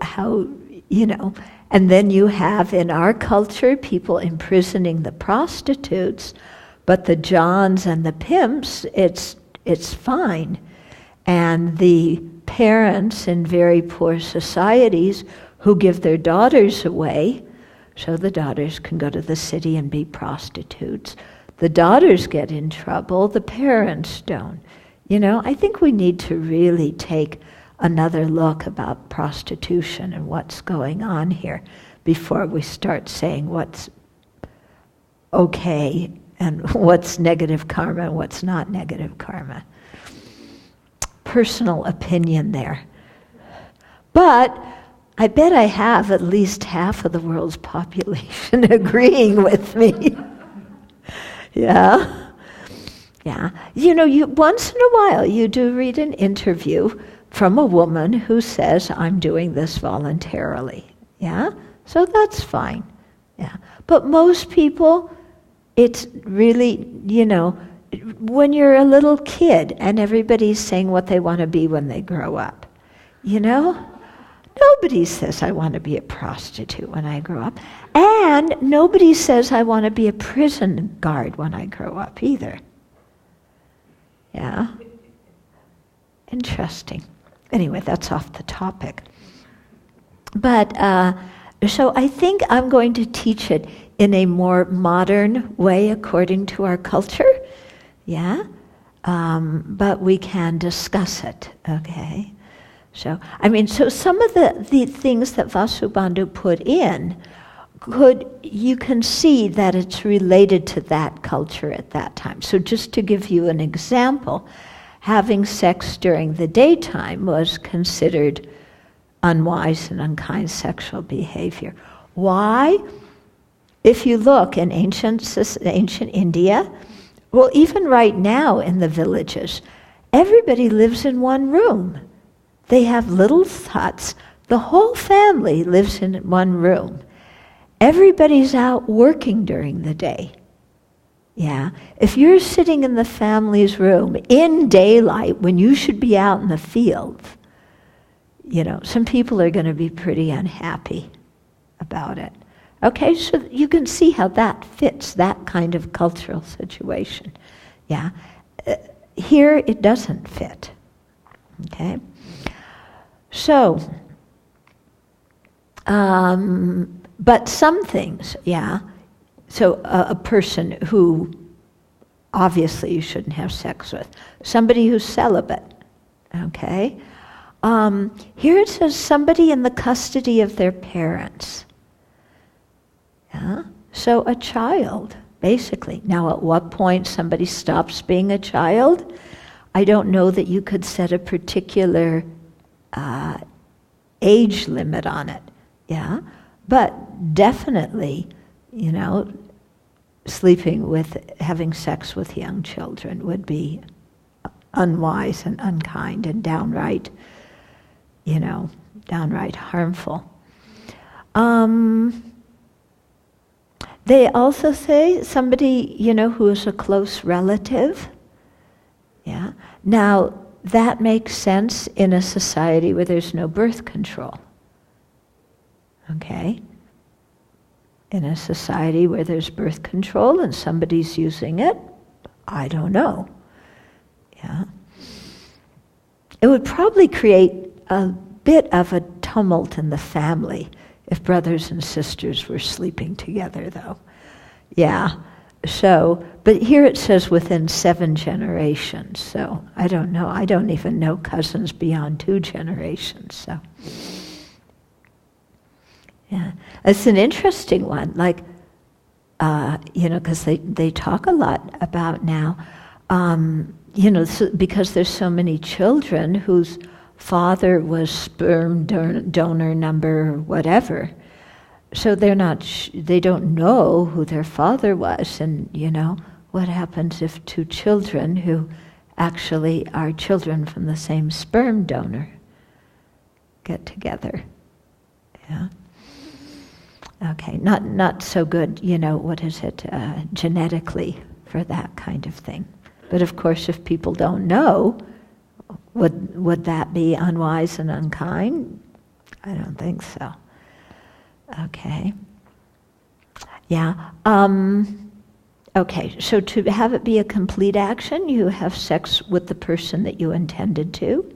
and then you have in our culture people imprisoning the prostitutes, but the Johns and the pimps, it's fine. And the parents in very poor societies who give their daughters away, so the daughters can go to the city and be prostitutes. The daughters get in trouble, the parents don't. I think we need to really take another look about prostitution and what's going on here before we start saying what's okay and what's negative karma and what's not negative karma. Personal opinion there. But I bet I have at least half of the world's population agreeing with me. Yeah. Yeah. You once in a while you do read an interview from a woman who says, I'm doing this voluntarily. Yeah? So that's fine. Yeah. But most people, it's really, when you're a little kid and everybody's saying what they want to be when they grow up, Nobody says I want to be a prostitute when I grow up. And nobody says I want to be a prison guard when I grow up either. Yeah? Interesting. Anyway, that's off the topic. But, so I think I'm going to teach it in a more modern way according to our culture. Yeah? But we can discuss it, okay? So some of the things that Vasubandhu put in, you can see that it's related to that culture at that time. So just to give you an example, having sex during the daytime was considered unwise and unkind sexual behavior. Why? If you look in ancient India, well, even right now in the villages, everybody lives in one room. They have little huts. The whole family lives in one room. Everybody's out working during the day. Yeah. If you're sitting in the family's room in daylight when you should be out in the field, some people are going to be pretty unhappy about it. Okay, so you can see how that fits that kind of cultural situation. Yeah. Here it doesn't fit. Okay. So, but some things, yeah. So a person who obviously you shouldn't have sex with, somebody who's celibate, okay. Here it says somebody in the custody of their parents. Yeah. So a child, basically. Now, at what point somebody stops being a child? I don't know that you could set a particular age limit on it, yeah? But definitely, having sex with young children would be unwise and unkind and downright harmful. They also say somebody, who is a close relative, yeah? Now, that makes sense in a society where there's no birth control. Okay? In a society where there's birth control and somebody's using it, I don't know. Yeah. It would probably create a bit of a tumult in the family if brothers and sisters were sleeping together, though. Yeah. So, but here it says within 7 generations, so I don't know. I don't even know cousins beyond 2 generations, so. Yeah, it's an interesting one, like, because they talk a lot about now, because there's so many children whose father was sperm donor number whatever, so they don't know who their father was, and what happens if 2 children who actually are children from the same sperm donor get together? Yeah. Okay, not so good, genetically for that kind of thing. But of course, if people don't know, would that be unwise and unkind? I don't think so. Okay. Yeah. Okay, so to have it be a complete action, you have sex with the person that you intended to.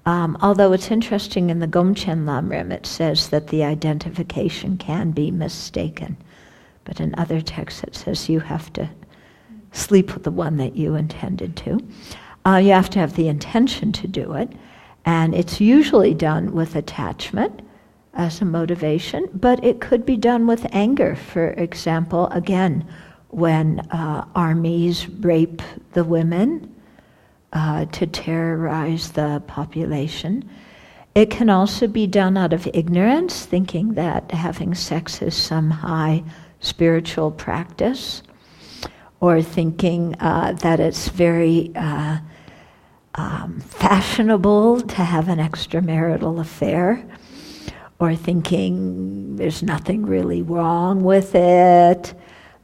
Although it's interesting, in the Gomchen Lamrim it says that the identification can be mistaken. But in other texts it says you have to sleep with the one that you intended to. You have to have the intention to do it. And it's usually done with attachment as a motivation, but it could be done with anger. For example, again, when armies rape the women, to terrorize the population. It can also be done out of ignorance, thinking that having sex is some high spiritual practice, or thinking that it's very fashionable to have an extramarital affair, or thinking there's nothing really wrong with it,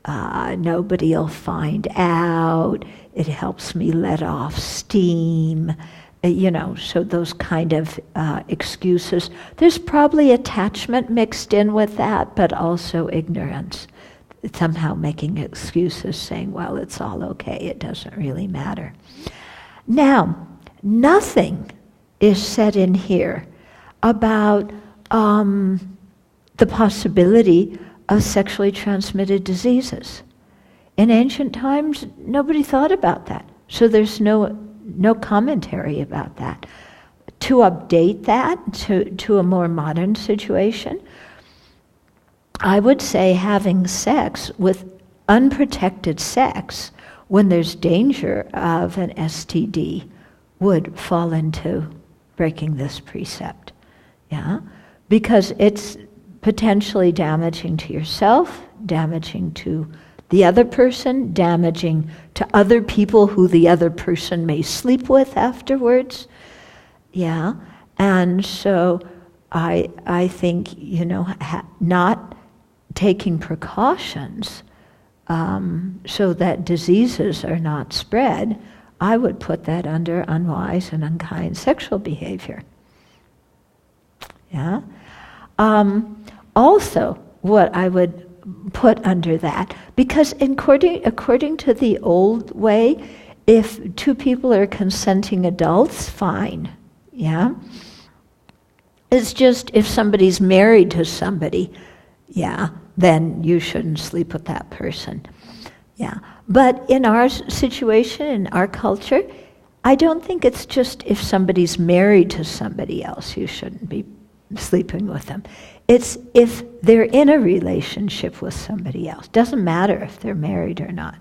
nobody will find out, it helps me let off steam, so those kind of excuses. There's probably attachment mixed in with that, but also ignorance. Somehow making excuses, saying, well, it's all okay, it doesn't really matter. Now, nothing is said in here about the possibility of sexually transmitted diseases. In ancient times, nobody thought about that, so there's no commentary about that. To update that to a more modern situation, I would say having sex with unprotected sex when there's danger of an STD would fall into breaking this precept. Yeah? Because it's potentially damaging to yourself, damaging to the other person, damaging to other people who the other person may sleep with afterwards. Yeah? And so I think, not taking precautions so that diseases are not spread, I would put that under unwise and unkind sexual behavior. Yeah. Also, what I would put under that, because according to the old way, if two people are consenting adults, fine. Yeah. It's just if somebody's married to somebody, yeah, then you shouldn't sleep with that person. Yeah. But in our situation, in our culture, I don't think it's just if somebody's married to somebody else, you shouldn't be sleeping with them. It's if they're in a relationship with somebody else. Doesn't matter if they're married or not.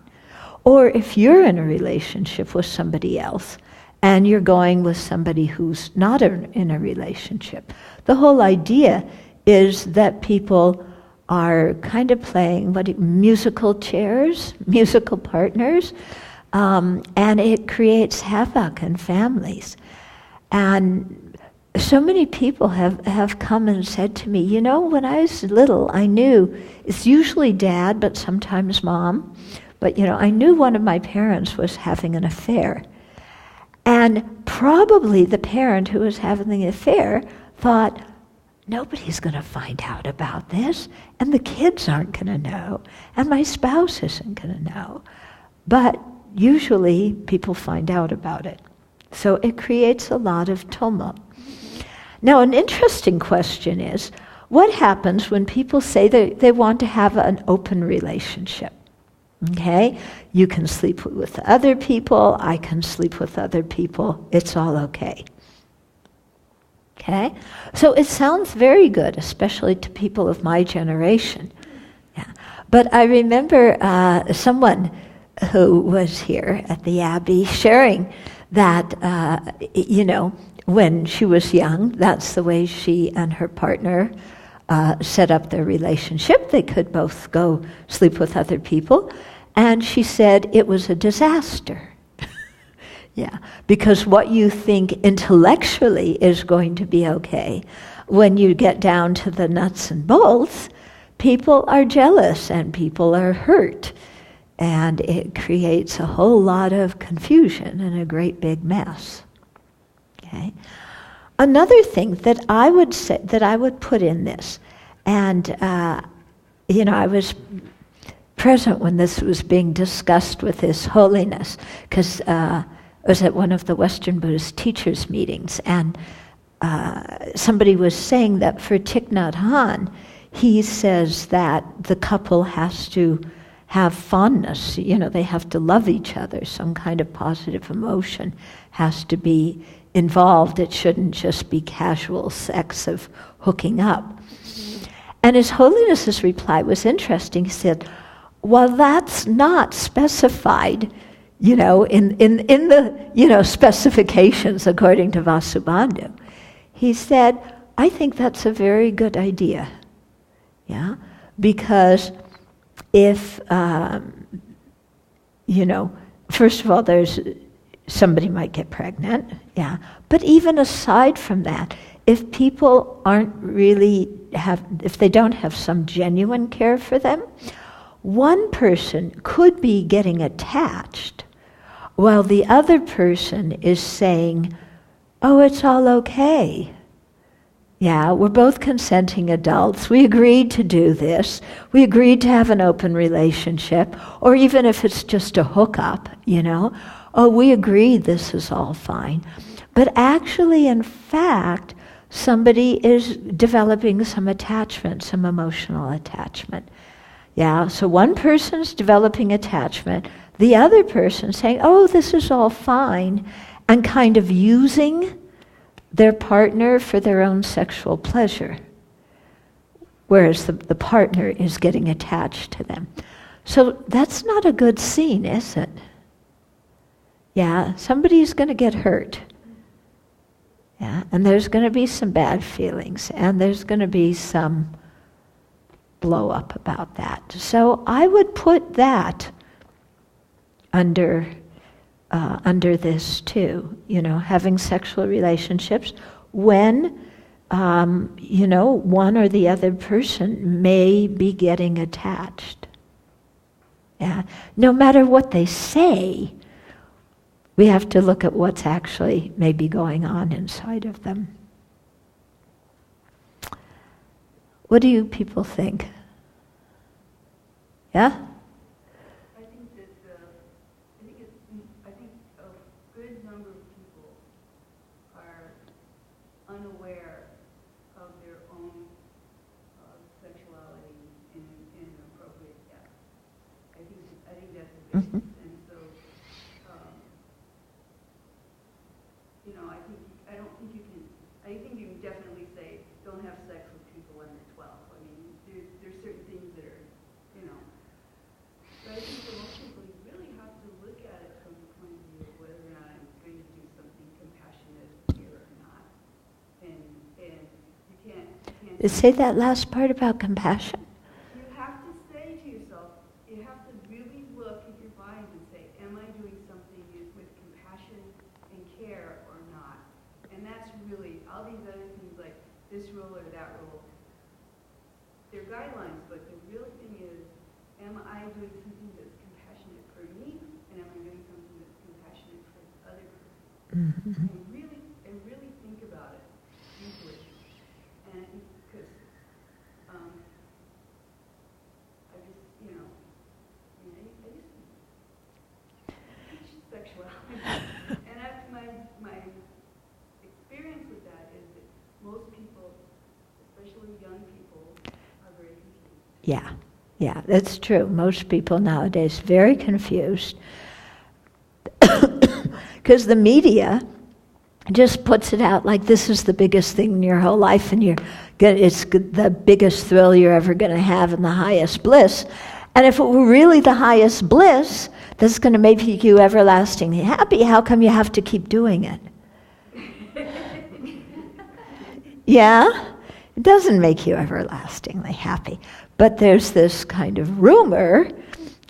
Or if you're in a relationship with somebody else and you're going with somebody who's not in a relationship. The whole idea is that people are kind of playing musical chairs, musical partners, and it creates havoc in families. And so many people have come and said to me, when I was little, I knew, it's usually dad, but sometimes mom, but I knew one of my parents was having an affair. And probably the parent who was having the affair thought, nobody's going to find out about this, and the kids aren't going to know, and my spouse isn't going to know. But usually people find out about it. So it creates a lot of tumult. Now, an interesting question is, what happens when people say they want to have an open relationship? Okay? You can sleep with other people, I can sleep with other people, it's all okay. Okay? So it sounds very good, especially to people of my generation. Yeah. But I remember someone who was here at the Abbey sharing that, when she was young, that's the way she and her partner set up their relationship. They could both go sleep with other people. And she said it was a disaster. Yeah, because what you think intellectually is going to be okay, when you get down to the nuts and bolts, people are jealous and people are hurt. And it creates a whole lot of confusion and a great big mess. Okay. Another thing that I would say, that I would put in this, and I was present when this was being discussed with His Holiness, because I was at one of the Western Buddhist teachers' meetings, and somebody was saying that for Thich Nhat Hanh, he says that the couple has to have fondness, they have to love each other, some kind of positive emotion has to be involved. It shouldn't just be casual sex of hooking up. And His Holiness's reply was interesting. He said, well, that's not specified, in the, specifications according to Vasubandhu. he said, I think that's a very good idea. Yeah, because if, first of all, somebody might get pregnant, yeah. But even aside from that, if people if they don't have some genuine care for them, one person could be getting attached while the other person is saying, oh, it's all okay. Yeah, we're both consenting adults. We agreed to do this. We agreed to have an open relationship. Or even if it's just a hookup, oh, we agreed this is all fine. But actually, in fact, somebody is developing some attachment, some emotional attachment. Yeah, so one person's developing attachment, the other person saying, oh, this is all fine, and kind of using their partner for their own sexual pleasure, whereas the partner is getting attached to them. So that's not a good scene, is it? Yeah, somebody's going to get hurt. Yeah, and there's going to be some bad feelings, and there's going to be some blow up about that. So I would put that under this too, having sexual relationships when, one or the other person may be getting attached. Yeah, no matter what they say, we have to look at what's actually maybe going on inside of them. What do you people think? Yeah? I think a good number of people are unaware of their own sexuality in an appropriate depth. I think that's the basis. Mm-hmm. And so, I think you can definitely say, don't have sex with people under 12. I mean, there's certain things that are, But I think for most people, you really have to look at it from the point of view of whether or not I'm going to do something compassionate here or not. And you can't Say that last part about compassion. You have to say to yourself, you have to really look at your mind and say, am I doing something with compassion and care or not? And that's really, all these other things like this rule or that rule, they're guidelines, but the real thing is, am I doing something that's compassionate for me, and am I doing something that's compassionate for the other person? Mm-hmm. And really think about it deeply. And because I just, I just teach sexuality, and that's my experience with that is that most people, especially young people, are very confused. Yeah, that's true. Most people nowadays very confused because the media just puts it out like this is the biggest thing in your whole life, and it's the biggest thrill you're ever going to have and the highest bliss. And if it were really the highest bliss that's going to make you everlastingly happy, how come you have to keep doing it? Yeah? It doesn't make you everlastingly happy. But there's this kind of rumor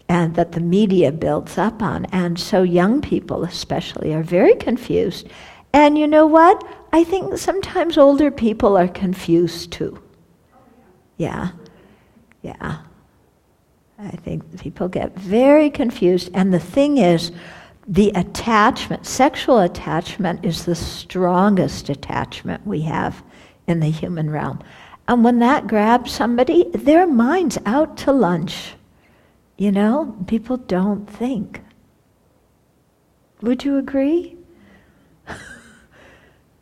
and that the media builds up on. And so young people especially are very confused. And you know what? I think sometimes older people are confused too. Yeah. I think people get very confused. And the thing is, the attachment, sexual attachment is the strongest attachment we have in the human realm. And when that grabs somebody, their mind's out to lunch. People don't think. Would you agree?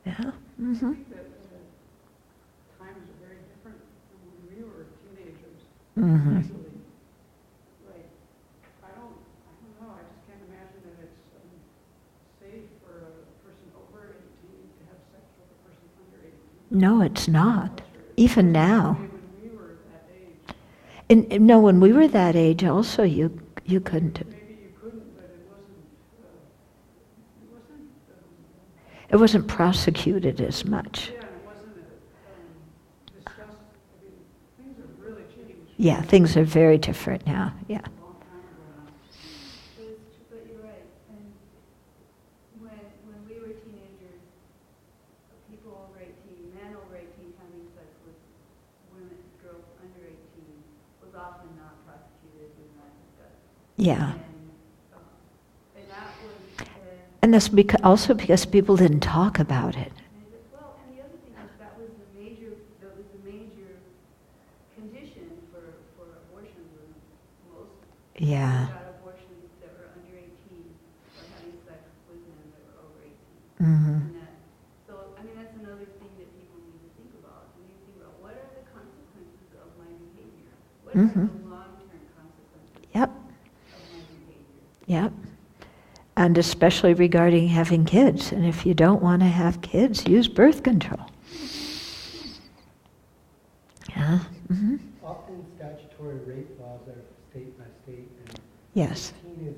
Yeah. Mm-hmm. I think that times are very different from when we were teenagers. Mm-hmm. Easily. Like, I don't know, I just can't imagine that it's safe for a person over 18 to have sex with a person under 18. No, it's not. Even now. When we were that age. No, when we were that age also, you couldn't. Maybe you couldn't, but it wasn't It wasn't prosecuted as much. Yeah, it Yeah, things are very different now. Yeah. But you're right. And when we were teenagers, people over 18, men over 18 having sex with women, girls under 18 was often not prosecuted and not discussed. Yeah. And that was, And that's also because people didn't talk about it. well, and the other thing is that was the major condition for abortion was most Yeah. got abortions that were under 18 or having sex with men that were over 18. Mm-hmm. And so, I mean, that's another thing that people need to think about. We need to think about what are the consequences of my behavior? What are Mm-hmm. the long-term consequences Yep. of my behavior? Yep. And especially regarding having kids. And if you don't want to have kids, use birth control. Yeah. Mm-hmm. Often statutory rape laws are state by state, and Yes. 18 is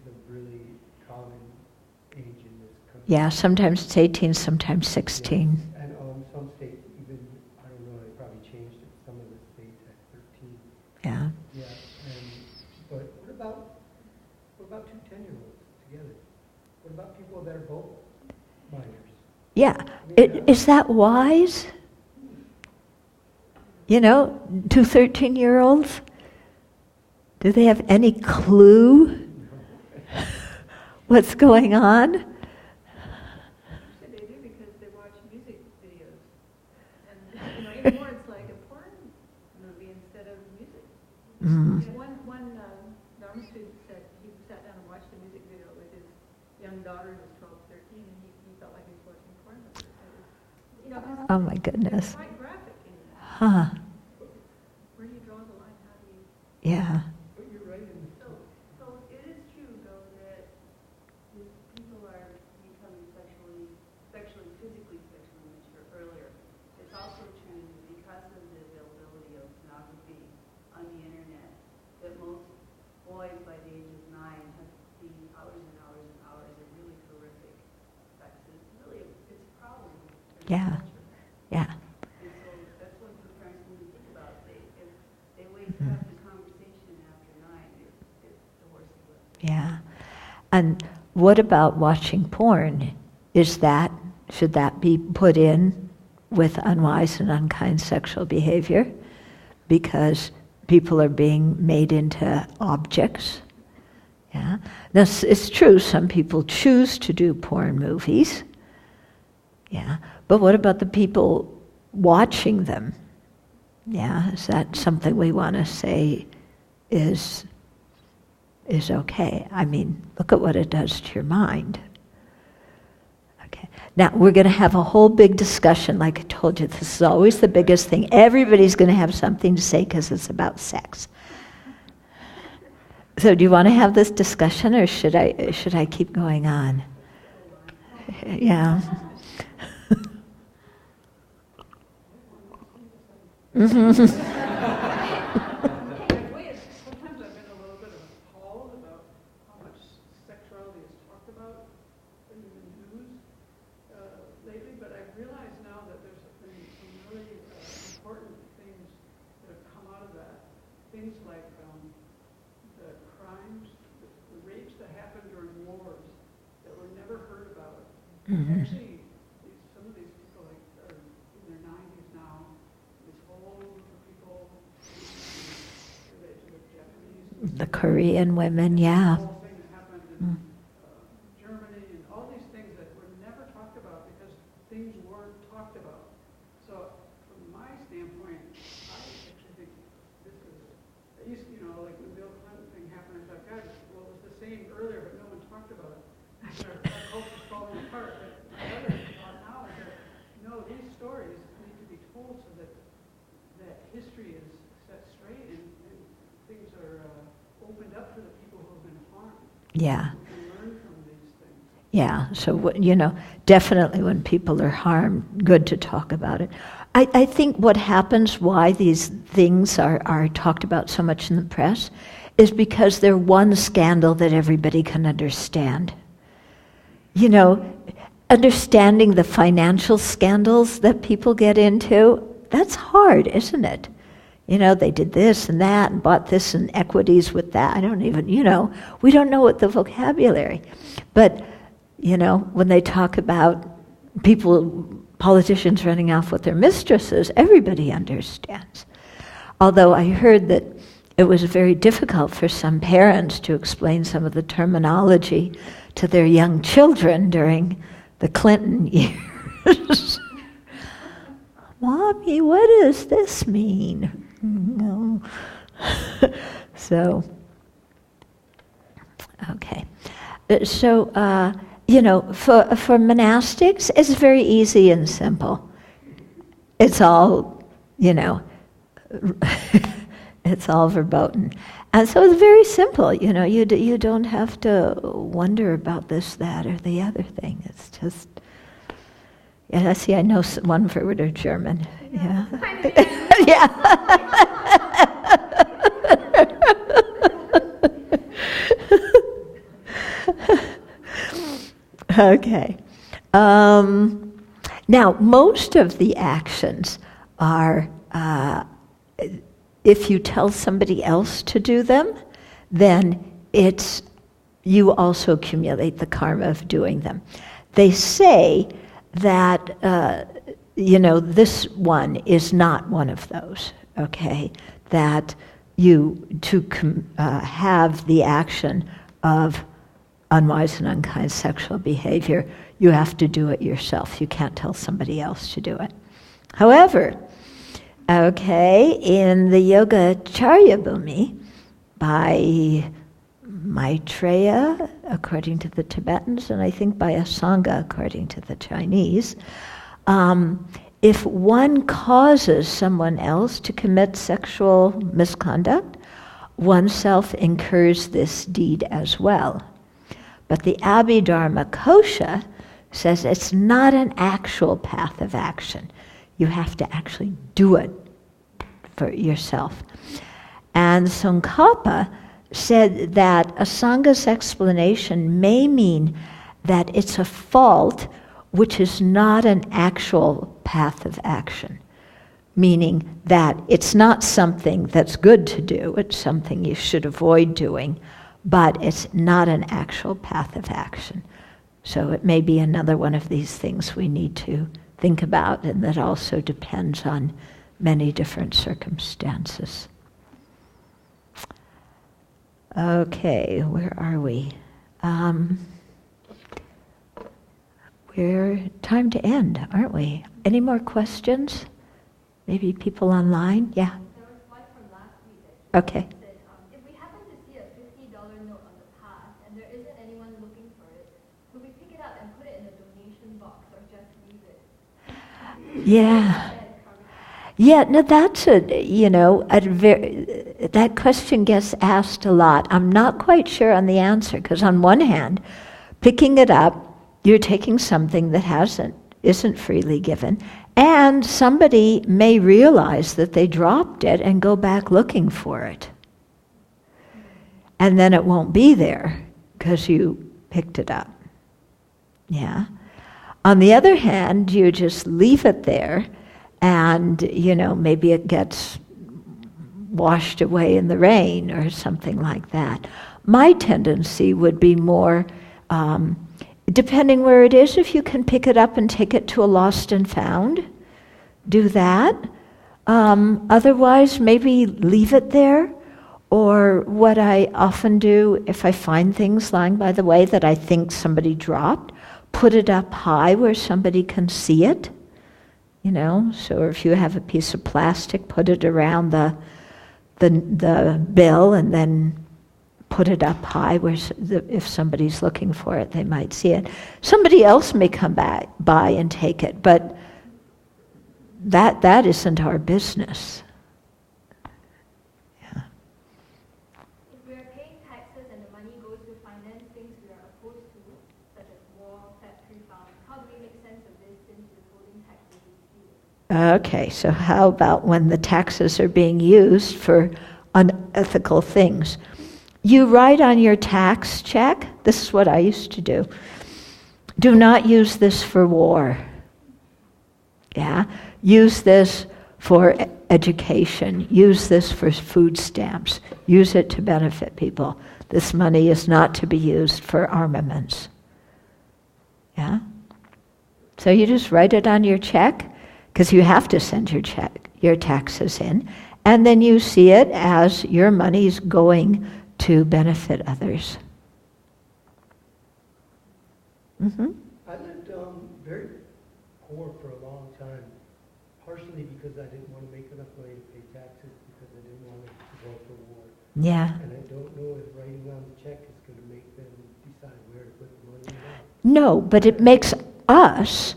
a really common age in this country. Yeah, sometimes it's 18, sometimes 16. Yes. And some states even, I don't know, they probably changed it, some of the states at 13. Yeah. Yeah, but what about two 10-year-olds together? What about people that are both minors? Yeah. Is that wise? You know, two 13-year-olds? Do they have any clue what's going on? They do because they watch music videos. And, anymore it's like a porn movie instead of music. Mm. One Dharma student said he sat down and watched a music video with his young daughter who was 12, 13, and he felt like he was watching porn with her. Oh my It's goodness. quite graphic in that. Huh. Where do you draw the line? How do you... Yeah. But you're right in So it is true, though, that if people are becoming physically sexually mature earlier. It's also true that because of the availability of pornography on the internet, that most boys by the age of 9 have seen hours and hours and hours of really horrific sex. It's a problem. in our Yeah. culture. Yeah. And so that's what the parents need to think about. If they wait to have the conversation after 9, it's divorceable. Yeah. And what about watching porn? Should that be put in with unwise and unkind sexual behavior? Because people are being made into objects. Yeah. Now, it's true, some people choose to do porn movies. Yeah. But what about the people watching them? Yeah. Is that something we want to say is okay? I mean, look at what it does to your mind. Okay. Now, we're going to have a whole big discussion. Like I told you, this is always the biggest thing. Everybody's going to have something to say because it's about sex. So do you want to have this discussion, or should I keep going on? Yeah. Mm-hmm. Sometimes I've been a little bit appalled about how much sexuality is talked about in the news lately, but I've realized now that there's been some really important things that have come out of that. Things like the crimes, the rapes that happened during wars that were never heard about. Mm-hmm. Actually, some of these people are in their 90s now. This whole group of people related to the Japanese. The Korean women, yeah. The whole thing that happened in Germany and all these things that were never talked about because things weren't talked about. So from my standpoint, I actually think this is, I used to, like when the Bill Clinton thing happened, I thought, God, well, it was the same earlier, but no one talked about it. Our culture's falling apart. But my other thought now is that, no, these stories need to be told so that history is set straight and things are opened up for the people who have been harmed. Yeah. We can learn from these things. Yeah, so, definitely when people are harmed, good to talk about it. I think what happens, why these things are talked about so much in the press, is because they're one scandal that everybody can understand. Understanding the financial scandals that people get into, that's hard, isn't it? They did this and that and bought this and equities with that. I don't even, we don't know what the vocabulary. But, when they talk about politicians running off with their mistresses, everybody understands. Although I heard that it was very difficult for some parents to explain some of the terminology to their young children during the Clinton years. Mommy, what does this mean? No. So, okay. So, for monastics, it's very easy and simple. It's all, it's all verboten. And so it's very simple, you don't have to wonder about this, that, or the other thing. It's just, yeah, see, I know one word of German. Yeah. Yeah. Okay. Now, most of the actions are, if you tell somebody else to do them, then you also accumulate the karma of doing them. They say that, this one is not one of those, okay? That have the action of unwise and unkind sexual behavior, you have to do it yourself. You can't tell somebody else to do it. However, in the Yoga-charya Bhumi by Maitreya, according to the Tibetans, and I think by Asanga, according to the Chinese, if one causes someone else to commit sexual misconduct, oneself incurs this deed as well. But the Abbey Dharma Kosha says it's not an actual path of action. You have to actually do it for yourself. And Tsongkhapa said that Asanga's explanation may mean that it's a fault which is not an actual path of action, meaning that it's not something that's good to do, it's something you should avoid doing, but it's not an actual path of action. So it may be another one of these things we need to think about, and that also depends on many different circumstances. Okay, where are we? We're time to end, aren't we? Any more questions? Maybe people online? Yeah? There was one from last week that Okay. said, if we happen to see a $50 note on the path and there isn't anyone looking for it, could we pick it up and put it in the donation box or just leave it? Yeah. Yeah, no, that's that question gets asked a lot. I'm not quite sure on the answer, because on one hand, picking it up, you're taking something that isn't freely given, and somebody may realize that they dropped it and go back looking for it. And then it won't be there because you picked it up. Yeah. On the other hand, you just leave it there, and maybe it gets washed away in the rain or something like that. My tendency would be more, depending where it is, if you can pick it up and take it to a lost and found, do that. Otherwise, maybe leave it there. Or what I often do, if I find things lying by the way that I think somebody dropped, put it up high where somebody can see it. So if you have a piece of plastic, put it around the bill and then put it up high where if somebody's looking for it, they might see it. Somebody else may come by and take it, but that isn't our business. Yeah. If we are paying taxes and the money goes to finance things we are opposed to, such as war, factory farms, how do we make sense of this since withholding taxes is due? Okay, so how about when the taxes are being used for unethical things? You write on your tax check, this is what I used to do, do not use this for war. Yeah? Use this for education. Use this for food stamps. Use it to benefit people. This money is not to be used for armaments. Yeah? So you just write it on your check, because you have to send your taxes in, and then you see it as your money's going to benefit others. Mm-hmm. I lived very poor for a long time, partially because I didn't want to make enough money to pay taxes because I didn't want to go for war. Yeah. And I don't know if writing on the check is going to make them decide where to put the money in. No, but it makes us,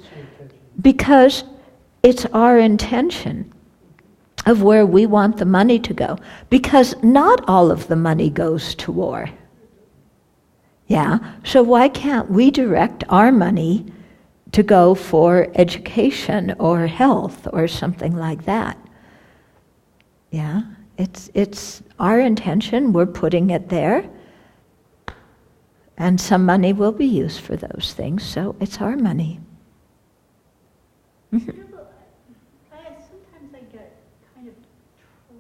because it's our intention of where we want the money to go. Because not all of the money goes to war. Yeah, so why can't we direct our money to go for education or health or something like that? Yeah, it's our intention, we're putting it there, and some money will be used for those things, so it's our money. Mm-hmm. Sometimes I get kind of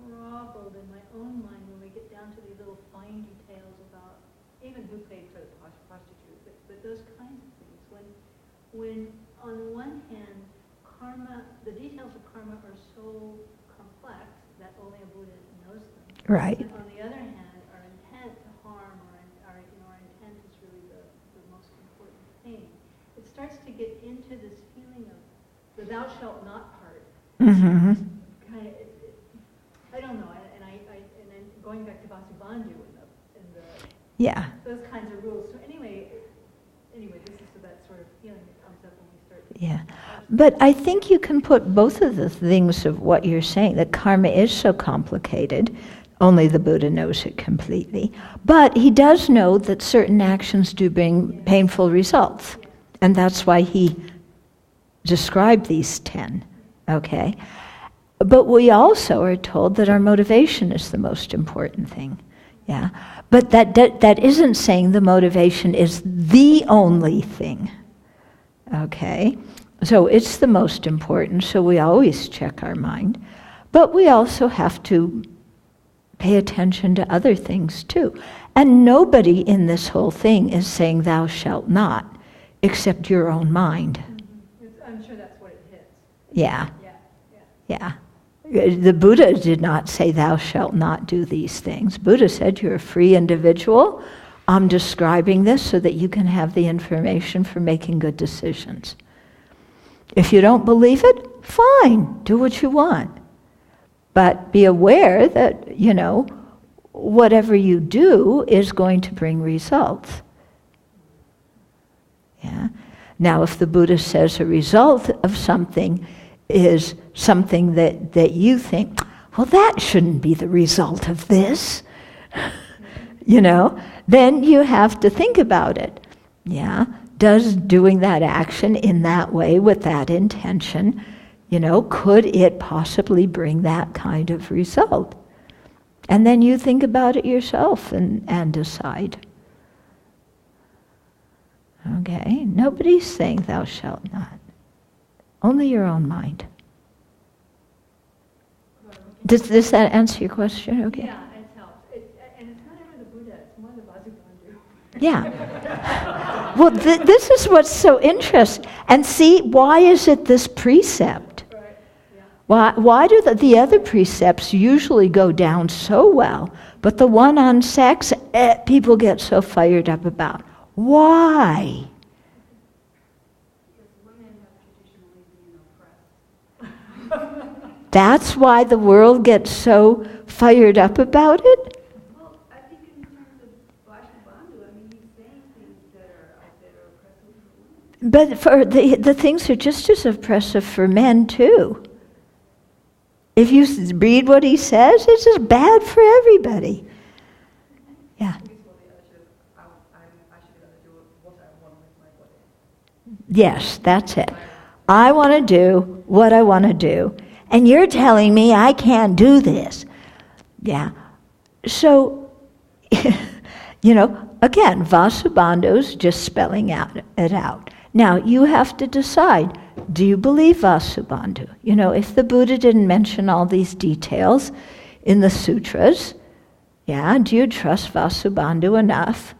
troubled in my own mind when we get down to these little fine details about even who paid for the prostitute, but those kinds of things. When on the one hand, karma, the details of karma are so complex that only a Buddha knows them. Right. And on the other hand, our intent to harm, our intent is really the most important thing. It starts to get into this feeling of the thou shalt not part. Mm-hmm. Kind of, I don't know, and then going back to Vasubandhu and the Yeah. those kinds of rules. So anyway, this is that sort of feeling that comes up when we start to. Yeah. But I think you can put both of the things of what you're saying, that karma is so complicated, only the Buddha knows it completely. But he does know that certain actions do bring painful results. And that's why he described these 10, okay? But we also are told that our motivation is the most important thing, yeah? But that isn't saying the motivation is the only thing, okay? So it's the most important, so we always check our mind. But we also have to pay attention to other things too. And nobody in this whole thing is saying thou shalt not, except your own mind. Mm-hmm. I'm sure that's what it hits. Yeah. Yeah. The Buddha did not say thou shalt not do these things. Buddha said you're a free individual. I'm describing this so that you can have the information for making good decisions. If you don't believe it, fine, do what you want. But be aware that, whatever you do is going to bring results. Yeah. Now, if the Buddha says a result of something is something that you think, well, that shouldn't be the result of this, then you have to think about it. Yeah. Does doing that action in that way with that intention, could it possibly bring that kind of result? And then you think about it yourself and decide. Okay, nobody's saying thou shalt not. Only your own mind. Does that answer your question? Okay. Yeah, it helps. And it's not ever the Buddha, it's more the Vasubandhu. Yeah. Well, this is what's so interesting. And see, why is it this precept? Right. Yeah. Why do the other precepts usually go down so well, but the one on sex, people get so fired up about? Why? Because women have traditionally been oppressed. That's why the world gets so fired up about it? Well, I think in terms of Vasubandhu, he's saying things that are oppressive for women. But for the things are just as oppressive for men too. If you read what he says, it's just bad for everybody. Yeah. Yes, that's it. I want to do what I want to do, and you're telling me I can't do this. Yeah. So, again, Vasubandhu's just spelling it out. Now, you have to decide, do you believe Vasubandhu? You know, if the Buddha didn't mention all these details in the sutras, yeah, do you trust Vasubandhu enough,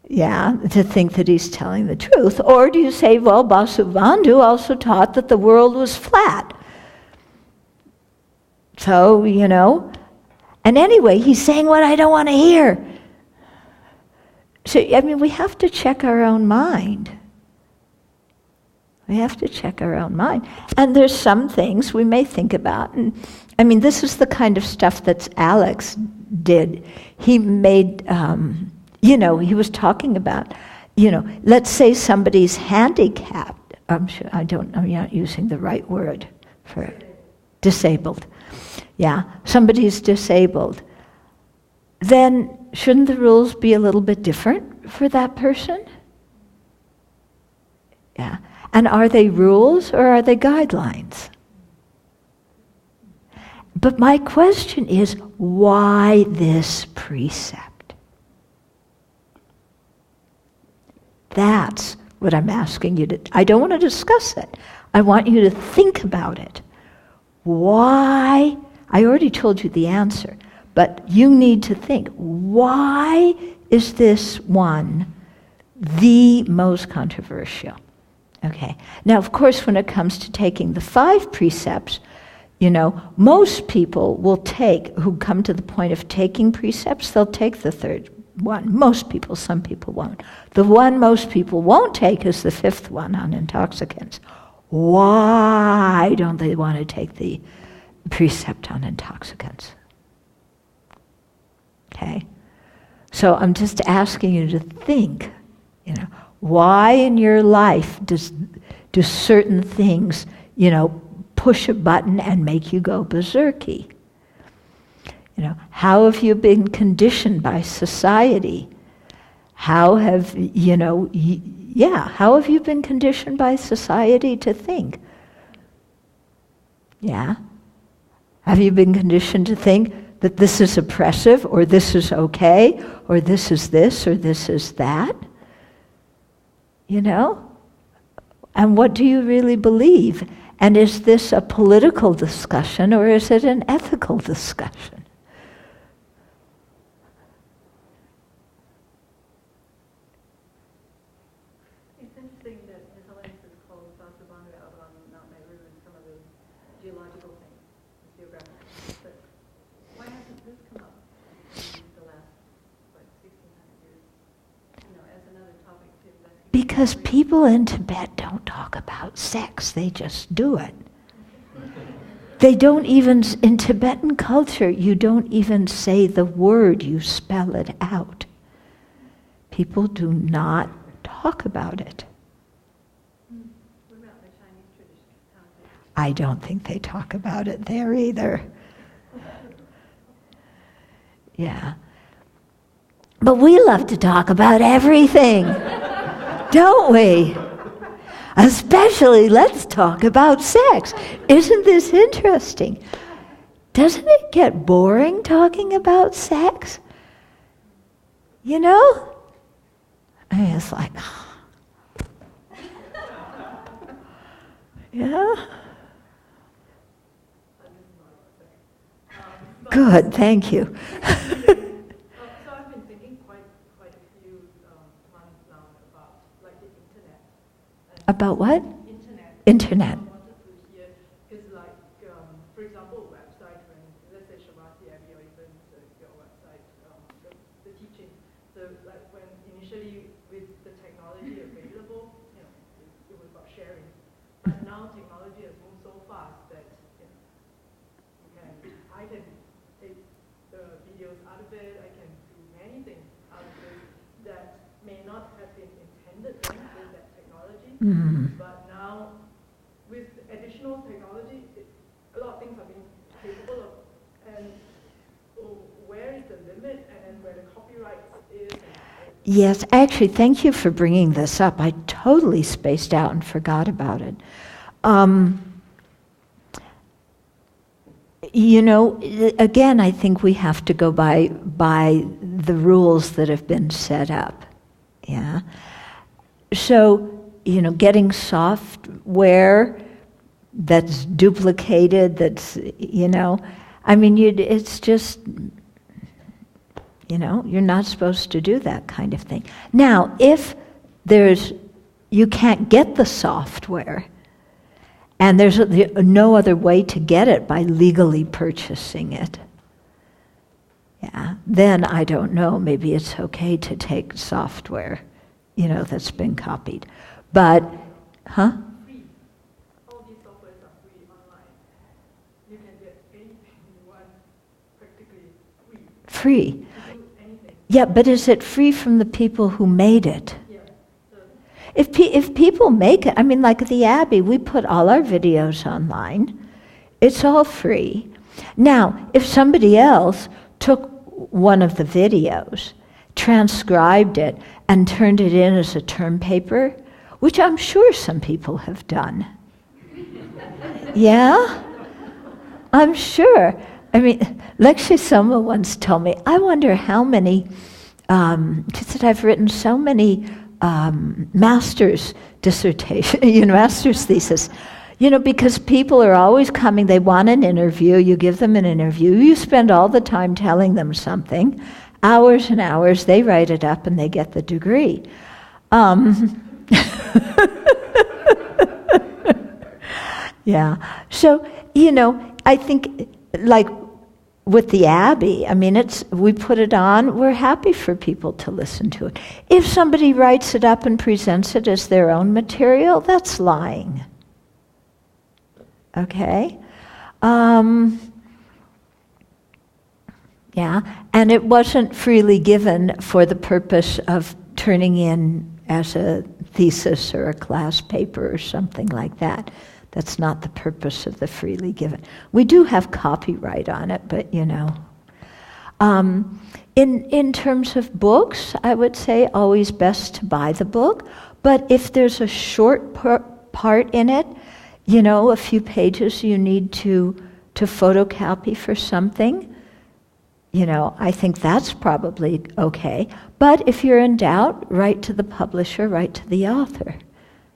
yeah, to think that he's telling the truth? Or do you say, well, Vasubandhu also taught that the world was flat. So, you know, and anyway, he's saying what I don't want to hear. So, I mean, we have to check our own mind. We have to check our own mind. And there's some things we may think about. And I mean, this is the kind of stuff that Alex did. He made, you know, he was talking about, you know, let's say somebody's handicapped. I'm not using the right word for it. Disabled. Yeah, somebody's disabled. Then shouldn't the rules be a little bit different for that person? Yeah. And are they rules or are they guidelines? But my question is, why this precept? That's what I'm asking you to. I don't want to discuss it. I want you to think about it. Why? I already told you the answer, but you need to think, why is this one the most controversial? Okay. Now, of course, when it comes to taking the 5 precepts, you know, most people will take, who come to the point of taking precepts, they'll take the 3rd one. Most people, some people won't. The one most people won't take is the 5th one on intoxicants. Why don't they want to take the precept on intoxicants? Okay. So I'm just asking you to think, you know, why in your life do certain things, you know, push a button and make you go berserky? You know, how have you been conditioned by society? How have, you know, how have you been conditioned by society to think? Yeah? Have you been conditioned to think that this is oppressive, or this is okay, or this is this, or this is that? You know? And what do you really believe? And is this a political discussion or is it an ethical discussion? It's interesting that Ms. Helenius has called Vasubandhu out on Mount Meru and some of the geological things, geographic things, but why hasn't this come up in the last, 1,600 years? You know, as another topic to investigate. Because people in Tibet don't talk about sex, they just do it. They don't even, in Tibetan culture, you don't even say the word, you spell it out. People do not talk about it. What about the Chinese tradition? I don't think they talk about it there either. Yeah. But we love to talk about everything, don't we? Especially, let's talk about sex. Isn't this interesting? Doesn't it get boring talking about sex? You know? I mean, it's like, yeah? Good, thank you. So I've been thinking quite a few months now about like the internet. About what? Internet. Internet. I wanted to hear, because like, for example, website, when let's say Sravasti, Abbey, or even your website, the teaching. So like when initially with the technology available, you know, it was about sharing. But now technology has moved so fast that I can take the videos out of it. I can do many things out of it that may not have been intended with that technology. Mm. But now, with additional technology, a lot of things are being capable of. And where is the limit, and where the copyright is? Yes, actually, thank you for bringing this up. I totally spaced out and forgot about it. You know, again, I think we have to go by the rules that have been set up. Yeah. So getting software that's duplicated, that's, I mean, it's just, you're not supposed to do that kind of thing. Now, if you can't get the software, and there's no other way to get it by legally purchasing it, then I don't know, maybe it's okay to take software, that's been copied. But, Free. All these softwares are free online. You can get anything you want practically free. Free. You can do anything. Yeah, but is it free from the people who made it? Yeah. So, If people make it, I mean, like at the Abbey, we put all our videos online. It's all free. Now, if somebody else took one of the videos, transcribed it, and turned it in as a term paper, which I'm sure some people have done. Yeah? I'm sure. I mean, Lexi Soma once told me, I wonder how many, she said, I've written so many master's dissertation, master's thesis, because people are always coming, they want an interview, you give them an interview, you spend all the time telling them something, hours and hours, they write it up and they get the degree. Yeah, so, I think, like, with the Abbey, I mean, we put it on, we're happy for people to listen to it. If somebody writes it up and presents it as their own material, that's lying. Okay? Yeah, and it wasn't freely given for the purpose of turning in as a thesis or a class paper or something like that. That's not the purpose of the freely given. We do have copyright on it, but in terms of books, I would say always best to buy the book. But if there's a short part in it, a few pages you need to photocopy for something, I think that's probably okay. But if you're in doubt, write to the publisher, write to the author,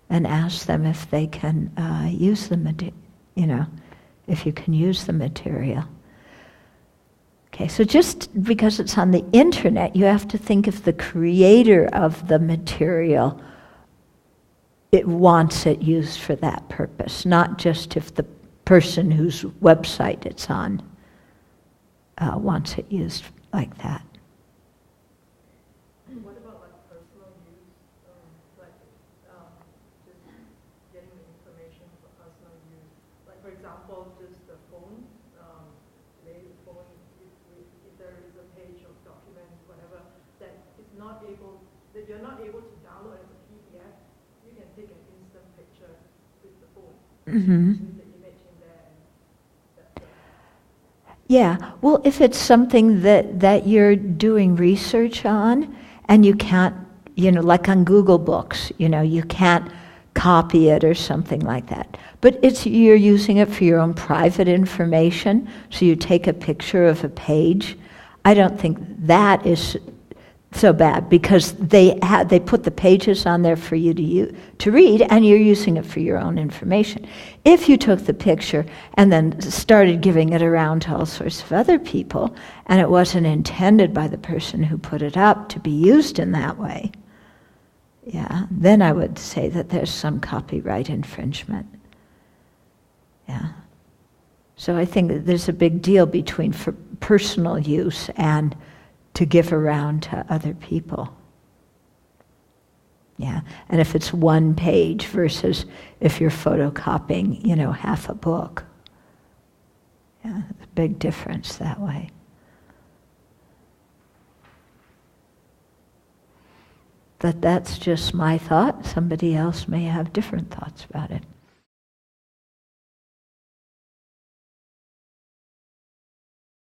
and ask them if they can use the material, if you can use the material. Okay, so just because it's on the internet, you have to think if the creator of the material, it wants it used for that purpose, not just if the person whose website it's on wants it used like that. what about like personal use? Just getting the information for personal use. Like for example, just the phone. Today's phone, if there is a page of documents, whatever, that you're not able to download as a PDF, you can take an instant picture with the phone. Mm-hmm. With the image in there, and that's it. Yeah, well, if it's something that you're doing research on and you can't, like on Google Books, you can't copy it or something like that. But you're using it for your own private information, so you take a picture of a page. I don't think that is so bad because they put the pages on there for you to read, and you're using it for your own information. If you took the picture and then started giving it around to all sorts of other people, and it wasn't intended by the person who put it up to be used in that way, then I would say that there's some copyright infringement. Yeah. So I think that there's a big deal between for personal use and to give around to other people. Yeah, and if it's one page versus if you're photocopying, half a book. Yeah, it's a big difference that way. But that's just my thought. Somebody else may have different thoughts about it.